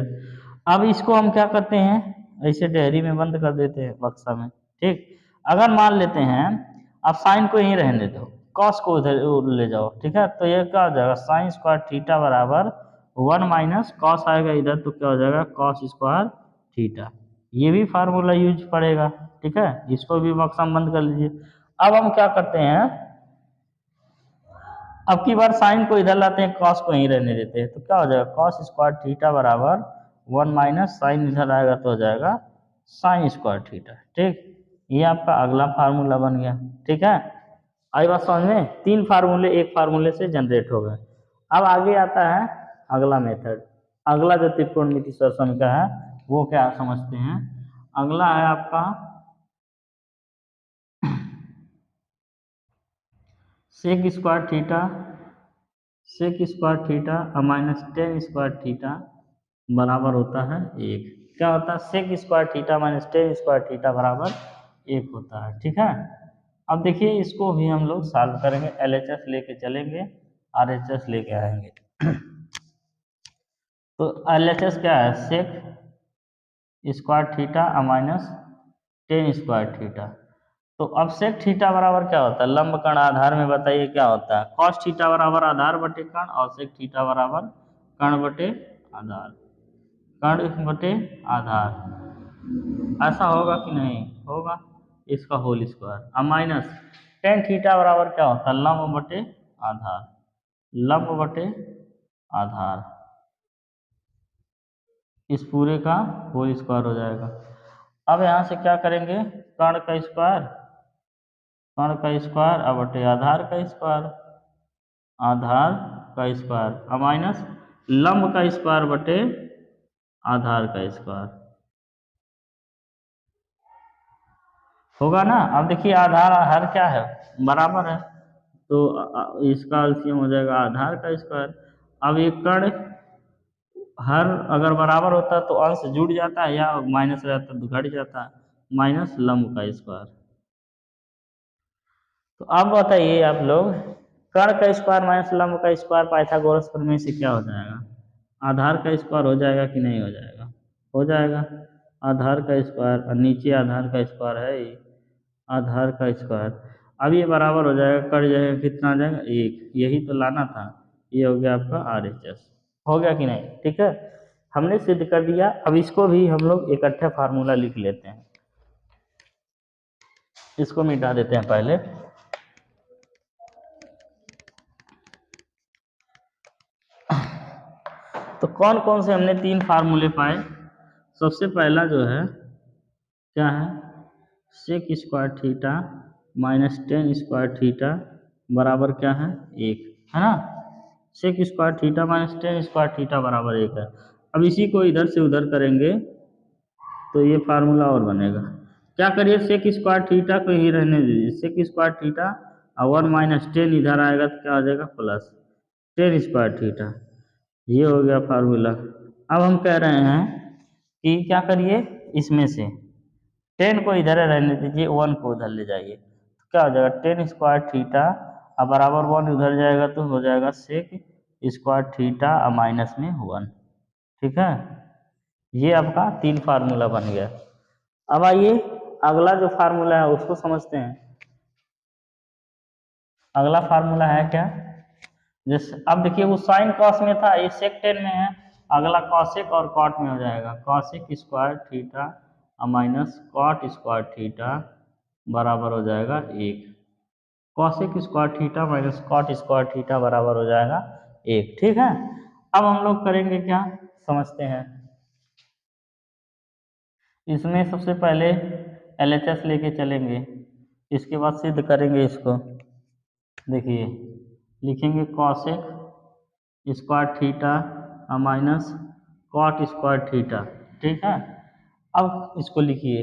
अब इसको हम क्या करते हैं, ऐसे डेहरी में बंद कर देते हैं बक्सा में। ठीक, अगर मान लेते हैं आप साइन को यहीं रहने दो, कॉस को उधर ले जाओ। ठीक है, तो ये क्या हो जाएगा, साइन स्क्वायर थीटा बराबर 1 माइनस कॉस आएगा इधर, तो क्या हो जाएगा कॉस स्क्वायर थीटा, ये भी फार्मूला यूज पड़ेगा। ठीक है, इसको भी बक्सा में बंद कर लीजिए। अब हम क्या करते हैं, अब की बार साइन को इधर लाते हैं, कॉस को यहीं रहने देते हैं, तो क्या हो जाएगा कॉस स्क्वायर थीटा बराबर 1 माइनस साइन इधर आएगा तो हो जाएगा साइन स्क्वायर थीटा। ठीक, ये आपका अगला फार्मूला बन गया। ठीक है, आई बात समझ में, 3 फार्मूले एक फार्मूले से जनरेट हो गए। अब आगे आता है अगला मेथड, अगला जो त्रिकोणमिति समीकरण का है वो क्या समझते हैं। अगला है आपका sec square theta, sec square theta minus tan square theta बराबर होता है 1। क्या होता है, sec square theta minus tan square theta बराबर 1 होता है। ठीक है, अब देखिए इसको भी हम लोग सॉल्व करेंगे, LHS लेके चलेंगे, RHS लेके आएंगे। तो LHS क्या है, sec square theta minus tan square theta. तो अब सेक थीटा बराबर क्या होता है, लंब कर्ण आधार में बताइए क्या होता है, कॉस थीटा बराबर आधार बटे कर्ण, और सेक थीटा बराबर कर्ण बटे आधार, कर्ण बटे आधार। ऐसा होगा कि नहीं होगा, इसका होल स्क्वायर, अब माइनस टेन थीटा बराबर क्या होता है, लंब बटे आधार, लंब बटे आधार, इस पूरे का होल स्क्वायर हो जाएगा। अब यहाँ से क्या करेंगे, कर्ण का स्क्वायर, कर्ण का स्क्वायर अब बटे आधार का स्क्वायर, आधार का स्क्वायर माइनस लंब का स्क्वायर बटे आधार का स्क्वायर होगा ना। अब देखिए आधार हर क्या है, बराबर है, तो इसका एलसीएम हो जाएगा आधार का स्क्वायर। अब ये कर्ण हर अगर बराबर होता है तो अंश जुड़ जाता है, या माइनस रहता तो घट जाता है, माइनस लंब का स्क्वायर। तो अब बताइए आप लोग, कर्ण का स्क्वायर माइनस लंब का स्क्वायर पाइथागोरस प्रमेय से क्या हो जाएगा, आधार का स्क्वायर हो जाएगा कि नहीं हो जाएगा, हो जाएगा, आधार का स्क्वायर, और नीचे आधार का स्क्वायर है ये, आधार का स्क्वायर। अब ये बराबर हो जाएगा, कट जाएगा, कितना आ जाएगा 1, यही तो लाना था, ये हो गया आपका RHS। हो गया कि नहीं? ठीक है, हमने सिद्ध कर दिया। अब इसको भी हम लोग इकट्ठे फार्मूला लिख लेते हैं। इसको मिटा देते हैं पहले। तो कौन कौन से हमने 3 फार्मूले पाए? सबसे पहला जो है क्या है, sec square theta minus tan square theta बराबर क्या है, 1 है ना। Sec square theta minus tan square theta बराबर 1 है। अब इसी को इधर से उधर करेंगे तो ये फार्मूला और बनेगा। क्या करिए, सेक स्क्वायर थीटा को ही रहने दीजिए, सेक स्क्वायर थीटा और 1 माइनस टेन इधर आएगा तो क्या आ जाएगा, प्लस टेन स्क्वायर थीटा। ये हो गया फार्मूला। अब हम कह रहे हैं कि क्या करिए, इसमें से 10 को इधर रहने दीजिए, 1 को उधर ले जाइए तो क्या हो जाएगा, टेन स्क्वायर थीटा अब बराबर 1 उधर जाएगा तो हो जाएगा सेक स्क्वायर थीटा और माइनस में 1। ठीक है, ये आपका 3 फार्मूला बन गया। अब आइए अगला जो फार्मूला है उसको समझते हैं। अगला फार्मूला है क्या, जैसे अब देखिए वो साइन कॉस में था, ये सेक 10 में है, अगला कॉसेक और कॉट में हो जाएगा। Cosec square theta minus cot square theta बराबर हो जाएगा 1। Cosec square theta minus cot square theta बराबर हो जाएगा 1। ठीक है, अब हम लोग करेंगे क्या, समझते हैं। इसमें सबसे पहले LHS लेके चलेंगे, इसके बाद सिद्ध करेंगे इसको। देखिए लिखेंगे cosec square theta minus cot square theta. ठीक है, अब इसको लिखिए।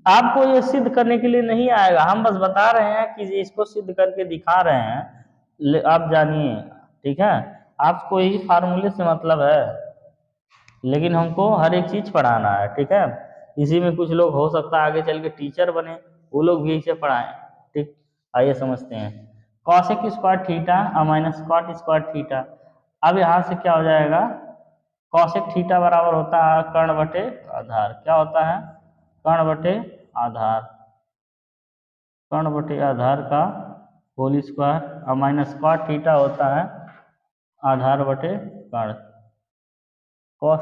आपको ये सिद्ध करने के लिए नहीं आएगा, हम बस बता रहे हैं कि इसको सिद्ध करके दिखा रहे हैं, आप जानिए। ठीक है, आपको यही फार्मूले से मतलब है, लेकिन हमको हर एक चीज पढ़ाना है। ठीक है, इसी में कुछ लोग हो सकता है आगे चल के टीचर बने, वो लोग भी इसे पढ़ाएं। ठीक, आइए समझते हैं। Cosec square theta minus cot square theta, अब यहाँ से क्या हो जाएगा, कॉसेक थीटा बराबर होता है कर्ण बटे आधार। क्या होता है, कर्ण बटे आधार, कर्ण बटे आधार का whole square minus cot theta होता है आधार बटे कर्ण। कॉस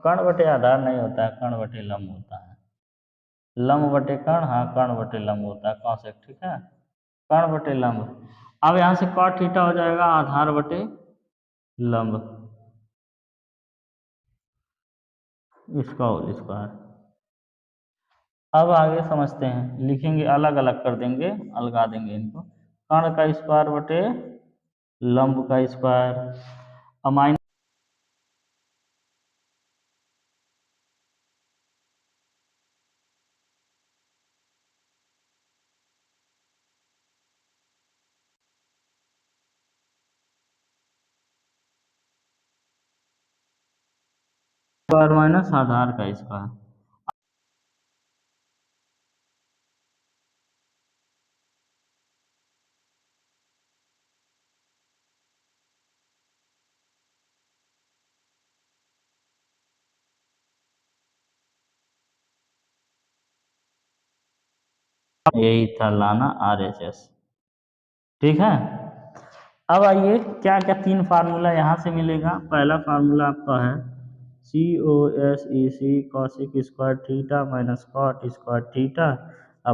कर्ण बटे आधार नहीं होता है, कर्ण बटे लंब होता है। लंब बटे कर्ण, हाँ कर्ण बटे लंब होता है कॉसेक। ठीक है, कर्ण बटे लंब। अब यहाँ से कॉट थीटा हो जाएगा आधार बटे लंब, इसका होल स्क्वायर। अब आगे समझते हैं, लिखेंगे अलग अलग कर देंगे, अलगा देंगे इनको। कर्ण का स्क्वायर बटे लंब का स्क्वायर माइनस स्क्वायर माइनस आधार का स्क्वायर। यही था लाना RHS। ठीक है, अब आइए क्या क्या 3 फार्मूला यहाँ से मिलेगा। पहला फार्मूला आपका है COSEC cosec square theta minus cot square theta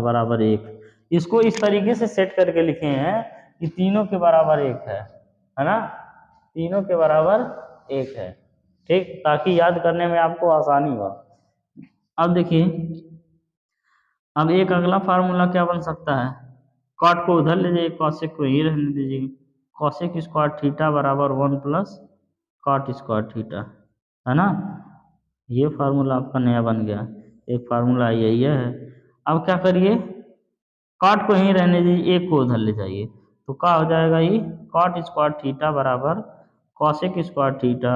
बराबर 1। इसको इस तरीके से सेट करके लिखे हैं कि तीनों के बराबर 1 है ना, तीनों के बराबर 1 है। ठीक, ताकि याद करने में आपको आसानी हो। अब देखिए, अब एक अगला फार्मूला क्या बन सकता है, कॉट को उधर ले जाइए, कॉसेक को यहीं रहने दीजिए। कॉसेक स्क्वायर थीटा बराबर 1 प्लस कॉट स्क्वायर थीटा, है ना। ये फार्मूला आपका नया बन गया, एक फार्मूला यही है। अब क्या करिए, कॉट को यहीं रहने दीजिए, एक को उधर ले जाइए तो क्या हो जाएगा, ये कॉट स्क्वायर थीटा बराबर कॉसेक स्क्वायर थीटा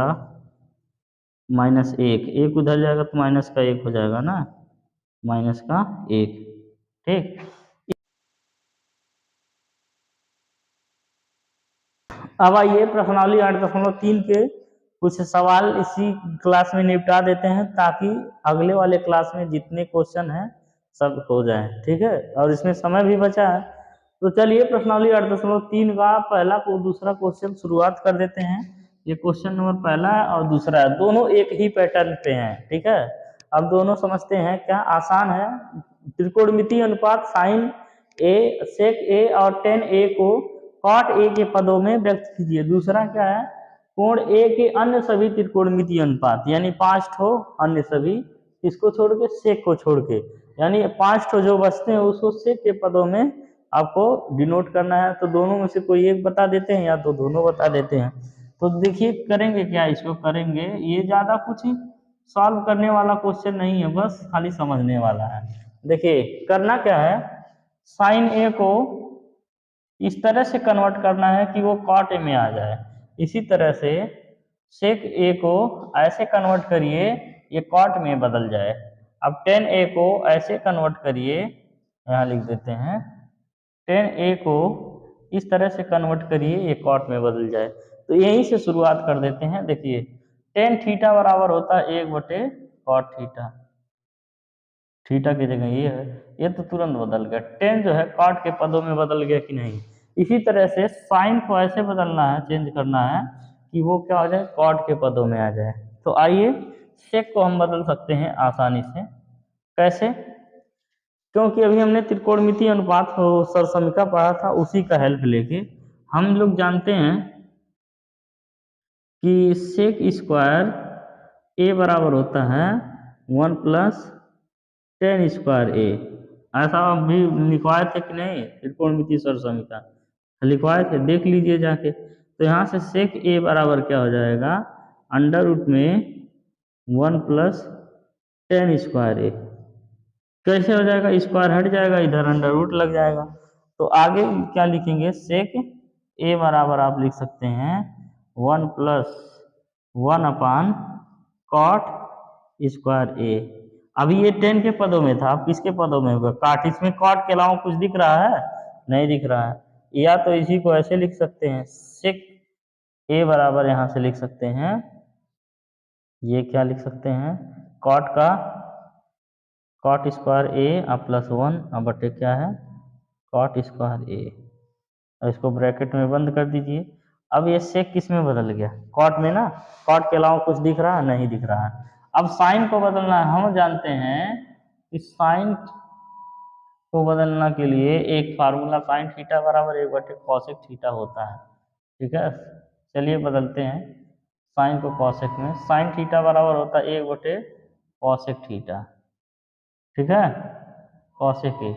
माइनस 1, एक उधर जाएगा तो माइनस का 1 हो जाएगा ना, माइनस का 1। ठीक, अब आइए प्रश्नावली 8.3 के कुछ सवाल इसी क्लास में निपटा देते हैं, ताकि अगले वाले क्लास में जितने क्वेश्चन हैं सब हो जाएं। ठीक है, और इसमें समय भी बचा है तो चलिए प्रश्नावली 8.3 का पहला को दूसरा क्वेश्चन शुरुआत कर देते हैं। ये क्वेश्चन नंबर पहला है और दूसरा है, दोनों एक ही पैटर्न पे हैं। ठीक है, अब दोनों समझते हैं। क्या आसान है, त्रिकोणमितीय अनुपात साइन ए सेक ए और टेन ए को कॉट ए के पदों में व्यक्त कीजिए। दूसरा क्या है, कोण ए के अन्य सभी त्रिकोणमितीय अनुपात, यानी 5 ठो अन्य सभी, इसको छोड़ के सेक को छोड़ के, यानी 5 ठो जो बचते हैं उसको सेक के पदों में आपको डिनोट करना है। तो दोनों में से कोई एक बता देते हैं या तो दोनों बता देते हैं। तो देखिए करेंगे क्या, इसको करेंगे, ये ज्यादा कुछ सॉल्व करने वाला क्वेश्चन नहीं है, बस खाली समझने वाला है। देखिए करना क्या है, साइन ए को इस तरह से कन्वर्ट करना है कि वो कॉट ए में आ जाए। इसी तरह से सेक ए को ऐसे कन्वर्ट करिए ये कॉट में बदल जाए। अब टेन ए को ऐसे कन्वर्ट करिए, यहाँ लिख देते हैं, टेन ए को इस तरह से कन्वर्ट करिए ये कॉट में बदल जाए। तो यहीं से शुरुआत कर देते हैं। देखिए टेन थीटा बराबर होता है 1/कॉट थीटा, थीटा की जगह ये है, ये तो तुरंत बदल गया। टेन जो है कॉट के पदों में बदल गया कि नहीं। इसी तरह से साइन को ऐसे बदलना है, चेंज करना है कि वो क्या हो जाए, कॉट के पदों में आ जाए। तो आइए सेक को हम बदल सकते हैं आसानी से। कैसे, क्योंकि अभी हमने त्रिकोणमितीय अनुपात सरसमीका पढ़ा था, उसी का हेल्प लेके हम लोग जानते हैं कि सेक स्क्वायर ए बराबर होता है 1+tan² ए। ऐसा भी लिखवाए थे कि नहीं, त्रिकोणमितीय सरसमीका लिखवाए थे, देख लीजिए जाके। तो यहाँ से सेक ए बराबर क्या हो जाएगा, अंडर रूट में 1+tan²ए। कैसे हो जाएगा, स्क्वायर हट जाएगा, इधर अंडर रूट लग जाएगा। तो आगे क्या लिखेंगे, सेक ए बराबर आप लिख सकते हैं 1+1/कॉट² ए। अभी ये 10 के पदों में था, अब किसके पदों में होगा, काट। इसमें कॉट के अलावा कुछ दिख रहा है, नहीं दिख रहा है। या तो इसी को ऐसे लिख सकते हैं, सेक ए बराबर यहाँ से लिख सकते हैं, ये क्या लिख सकते हैं, कॉट² ए +1 क्या है, कॉट² ए। और इसको ब्रैकेट में बंद कर दीजिए। अब ये सेक किस में बदल गया, कॉट में ना, कॉट के अलावा कुछ दिख रहा है, नहीं दिख रहा है। अब साइन को बदलना है। हम जानते हैं कि साइन को बदलना के लिए एक फार्मूला साइन थीटा बराबर 1/कॉसेक थीटा होता है। ठीक है, चलिए बदलते हैं साइन को कॉसेक में। साइन थीटा बराबर होता है 1/कॉसेक थीटा। ठीक है, कॉसेक ए।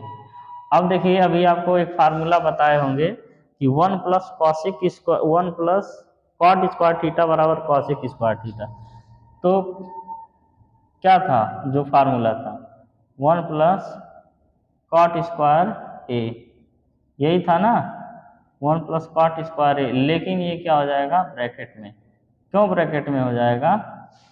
अब देखिए अभी आपको एक फार्मूला बताए होंगे कि 1+कॉट² बराबर कॉसेक²थीटा। तो क्या था जो फार्मूला था, 1+कॉट²ए, यही था ना, 1+कॉट²ए। लेकिन ये क्या हो जाएगा, ब्रैकेट में। क्यों ब्रैकेट में हो जाएगा,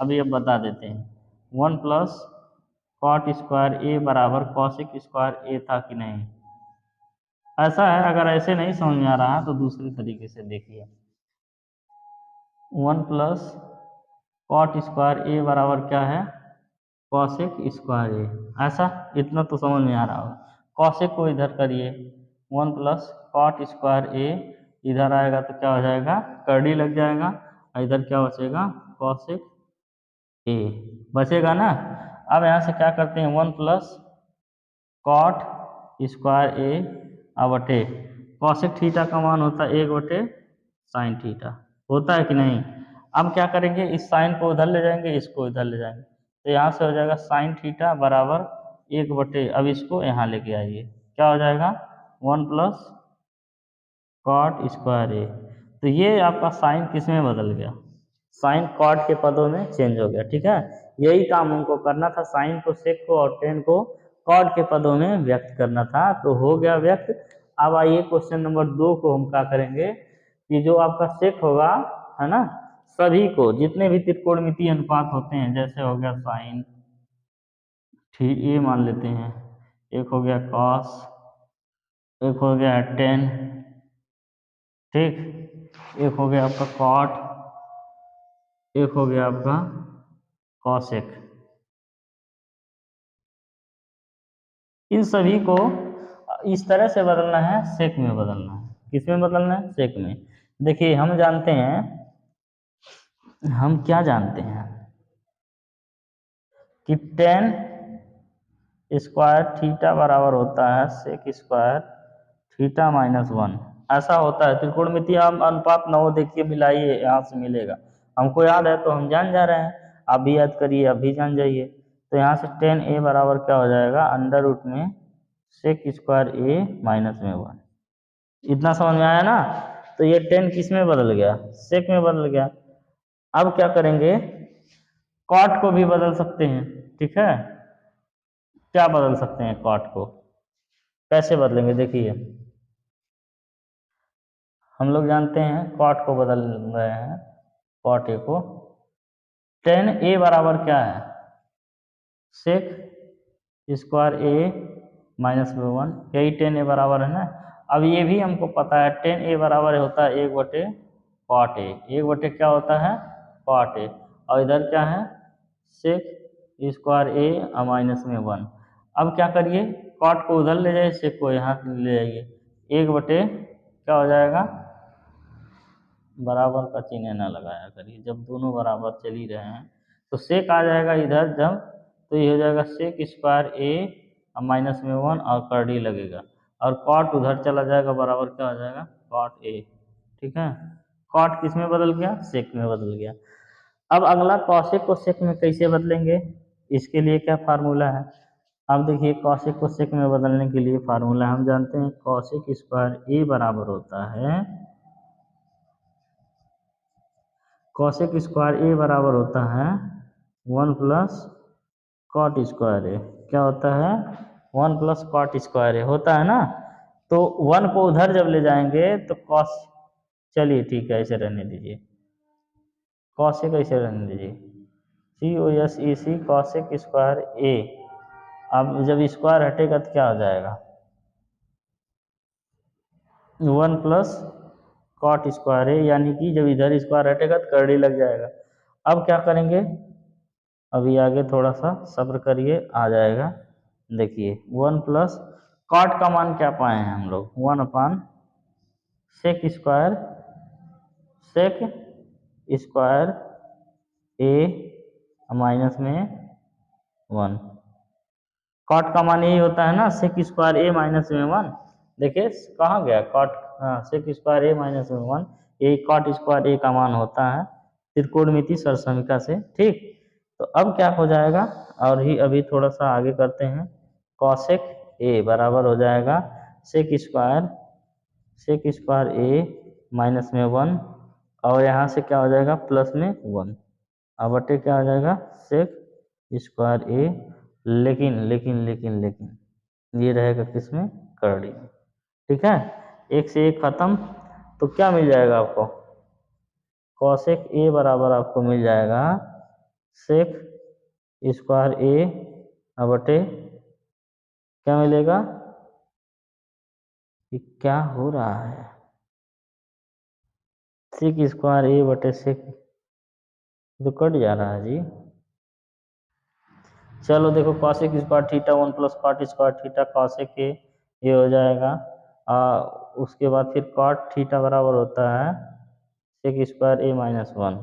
अभी अब बता देते हैं। 1+कॉट² बराबर कॉसेक² था कि नहीं। ऐसा है, अगर ऐसे नहीं समझ में आ रहा है तो दूसरे तरीके से देखिए। 1+कॉट² बराबर क्या है, कॉसेक²। ऐसा, इतना तो समझ में आ रहा होगा। कॉसेक को इधर करिए, 1+कॉट² इधर आएगा तो क्या हो जाएगा, कर्डी लग जाएगा, और इधर क्या बचेगा, कॉसेक ए बचेगा ना। अब यहाँ से क्या करते हैं, 1+कॉट² बटे कॉसेक थीटा का मान होता है 1/साइन थीटा, होता है कि नहीं। अब क्या करेंगे, इस साइन को उधर ले जाएंगे, इसको इधर ले जाएंगे, तो यहाँ से हो जाएगा साइन थीटा बराबर 1/, अब इसको यहाँ लेके आइए, क्या हो जाएगा, 1+कॉट²। तो ये आपका साइन किस में बदल गया, साइन कॉट के पदों में चेंज हो गया। ठीक है, यही काम हमको करना था, साइन को सेक को और टेन को कॉट के पदों में व्यक्त करना था, तो हो गया व्यक्त। अब आइए क्वेश्चन नंबर 2 को हम क्या करेंगे कि जो आपका सेक होगा, है ना, सभी को, जितने भी त्रिकोणमितीय अनुपात होते हैं, जैसे हो गया साइन ये मान लेते हैं, एक हो गया कॉस, एक हो गया टेन, ठीक, एक हो गया आपका कॉट, एक हो गया आपका कॉसेक। इन सभी को इस तरह से बदलना है, सेक में बदलना है। किस में बदलना है? सेक में। देखिए हम जानते हैं, हम क्या जानते हैं कि टेन स्क्वायर थीटा बराबर होता है sec square theta minus one. ऐसा होता है त्रिकोणमितीय अनुपात नौ, देखिए मिलाइए, यहाँ से मिलेगा। हमको याद है तो हम जान जा रहे हैं, आप भी याद करिए, आप भी जान जाइए। तो यहाँ से टेन ए बराबर क्या हो जाएगा? अंडर रूट में सेक स्क्वायर ए माइनस में वन। इतना समझ में आया ना? तो ये टेन किस में बदल गया? सेक में बदल गया। अब क्या करेंगे? कॉट को भी बदल सकते हैं, ठीक है। क्या बदल सकते हैं कॉट को? कैसे बदलेंगे? देखिए हम लोग जानते हैं कॉट को बदल रहे हैं, कॉट ए को। टेन ए बराबर क्या है? सेक स्क्वायर ए माइनस में वन, यही टेन ए बराबर है ना। अब ये भी हमको पता है टेन ए बराबर होता है एक बटे कॉट ए। एक बटे क्या होता है? Cot A. और इधर क्या है? सेक स्क्वायर ए माइनस में वन। अब क्या करिए? कॉट को उधर ले जाइए, सेक को यहाँ ले जाइए। एक बटे क्या हो जाएगा? बराबर का चिन्ह ना लगाया करिए, जब दोनों बराबर चल ही रहे हैं तो सेक आ जाएगा इधर जब, तो ये हो जाएगा सेक स्क्वायर ए माइनस में वन और कर्डी लगेगा, और कॉट उधर चला जाएगा, बराबर क्या हो जाएगा? Cot A. ठीक है, कॉट किस में बदल गया? सेक में बदल गया। अब अगला कॉसेक को सेक में कैसे बदलेंगे? इसके लिए क्या फार्मूला है? अब देखिए कॉसेक को सेक में बदलने के लिए फार्मूला हम जानते हैं, कॉसेक स्क्वायर ए बराबर होता है, कॉसेक स्क्वायर ए बराबर होता है वन प्लस कॉट स्क्वायर ए। क्या होता है? वन प्लस कॉट स्क्वायर ए होता है ना। तो वन को उधर जब ले जाएंगे तो कॉस, चलिए ठीक है ऐसे रहने दीजिए, कॉसेक ऐसे रहने दीजिए, सी O S E C cosec square ए। अब जब स्क्वायर हटेगा तो क्या हो जाएगा? वन प्लस कॉट स्क्वायर ए, यानी कि जब इधर स्क्वायर हटेगा तो कर्डी लग जाएगा। अब क्या करेंगे? अभी आगे थोड़ा सा सब्र करिए, आ जाएगा। देखिए वन प्लस कॉट का मान क्या पाए हैं हम लोग? One upon sec square, sec square A minus में वन। कॉट का मान यही होता है ना, सेक स्क्वायर ए माइनस में वन। देखिए कहाँ गया कॉट? हाँ, सेक स्क्वायर ए माइनस में वन, यही कॉट स्क्वायर ए का मान होता है त्रिकोणमिति सरसमिका से। ठीक, तो अब क्या हो जाएगा? और ही अभी थोड़ा सा आगे करते हैं। कॉसेक ए बराबर हो जाएगा सेक स्क्वायर ए माइनस में वन, और यहाँ से क्या हो जाएगा? प्लस में वन, अब बटे क्या हो जाएगा? सेक स्क्वायर ए, लेकिन लेकिन लेकिन लेकिन ये रहेगा किसमें? कर्डी में। ठीक है, एक से एक खत्म, तो क्या मिल जाएगा आपको? कॉसेक ए बराबर आपको मिल जाएगा सेक स्क्वायर ए बटे क्या मिलेगा? ये क्या हो रहा है? सेक स्क्वायर ए बटे सेक, तो कट जा रहा है जी। चलो देखो cosec square theta one plus cot square theta cosec के ये हो जाएगा। उसके बाद फिर कॉट थीटा बराबर होता है sec square A minus one.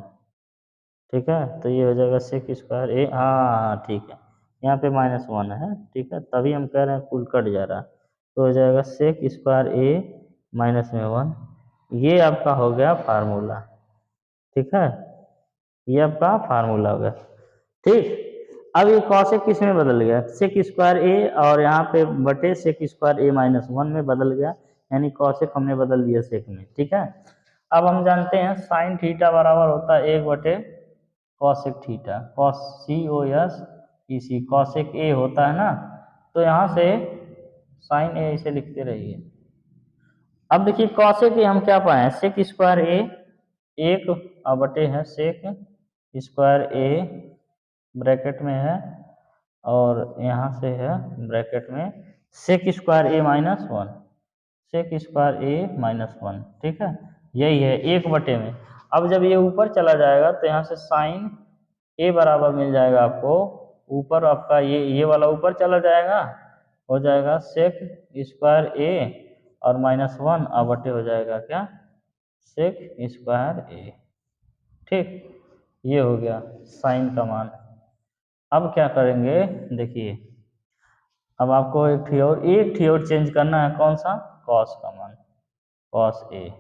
ठीक है, तो ये हो जाएगा सेक स्क्वायर ए, हाँ ठीक है, यहाँ पे माइनस वन है। ठीक है, तभी हम कह रहे हैं कुल कट जा रहा है। तो हो जाएगा सेक स्क्वायर ए माइनस में वन। ये आपका हो गया फार्मूला। ठीक है, ये आपका फार्मूला हो गया। ठीक, अब ये कॉसेक किस में बदल गया? सेक स्क्वायर ए, और यहाँ पे बटे सेक स्क्वायर ए माइनस वन में बदल गया, यानी कॉसेक हमने बदल दिया सेक में। ठीक है, अब हम जानते हैं साइन थीटा बराबर होता है एक बटे cosec theta, cos C O S E C, cosec A होता है ना, तो यहाँ से साइन ए इसे लिखते रहिए। अब देखिए कॉसेक ए हम क्या पाए? सेक स्क्वायर ए एक बटे है सेक स्क्वायर ए ब्रैकेट में है, और यहाँ से है ब्रैकेट में सेक square A minus one, sec square A minus one. ठीक है, यही है एक बटे में। अब जब ये ऊपर चला जाएगा तो यहाँ से साइन ए बराबर मिल जाएगा आपको, ऊपर आपका ये वाला ऊपर चला जाएगा, हो जाएगा सेक स्क्वायर ए और -1 और बटे हो जाएगा क्या, सेक स्क्वायर ए। ठीक, ये हो गया साइन का मान। अब क्या करेंगे, देखिए अब आपको एक ठी और चेंज करना है, कौन सा, कॉस का मान, कॉस ए।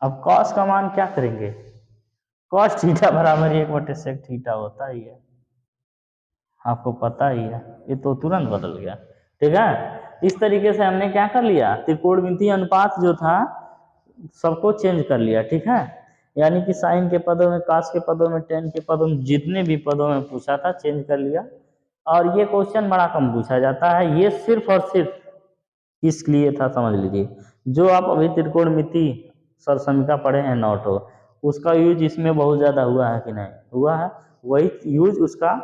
अब कॉस का मान क्या करेंगे, कॉस थीटा बराबर 1/sec थीटा होता ही है, आपको पता ही है, ये तो तुरंत बदल गया। ठीक है, इस तरीके से हमने क्या कर लिया, त्रिकोणमितीय अनुपात जो था सबको चेंज कर लिया। ठीक है, यानी कि साइन के पदों में, कास के पदों में, टेन के पदों में, जितने भी पदों में पूछा था चेंज कर लिया। और ये क्वेश्चन बड़ा कम पूछा जाता है, ये सिर्फ और सिर्फ किस लिए था समझ लीजिए, जो आप अभी त्रिकोणमिति सरसमिका पढ़े हैं नोटो, उसका यूज इसमें बहुत ज़्यादा हुआ है कि नहीं हुआ है, वही यूज उसका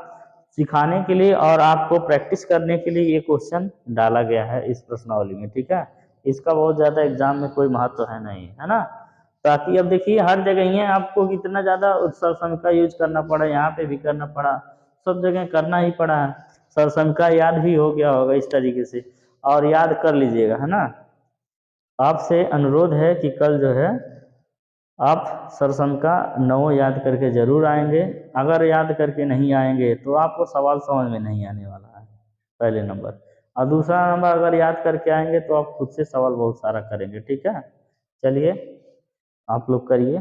सिखाने के लिए और आपको प्रैक्टिस करने के लिए ये क्वेश्चन डाला गया है इस प्रश्नावली में। ठीक है, इसका बहुत ज़्यादा एग्जाम में कोई महत्व है नहीं, है ना। ताकि अब देखिए हर जगह ही है, आपको कितना ज़्यादा सरसमिका यूज करना पड़ा, यहाँ पे भी करना पड़ा, सब जगह करना ही पड़ा है। सरसमिका याद भी हो गया होगा इस तरीके से, और याद कर लीजिएगा, है ना। आपसे अनुरोध है कि कल जो है आप सरसमिका 9 याद करके जरूर आएंगे। अगर याद करके नहीं आएंगे तो आपको सवाल समझ में नहीं आने वाला है, पहले नंबर। और दूसरा नंबर, अगर याद करके आएंगे तो आप खुद से सवाल बहुत सारा करेंगे। ठीक है, चलिए आप लोग करिए।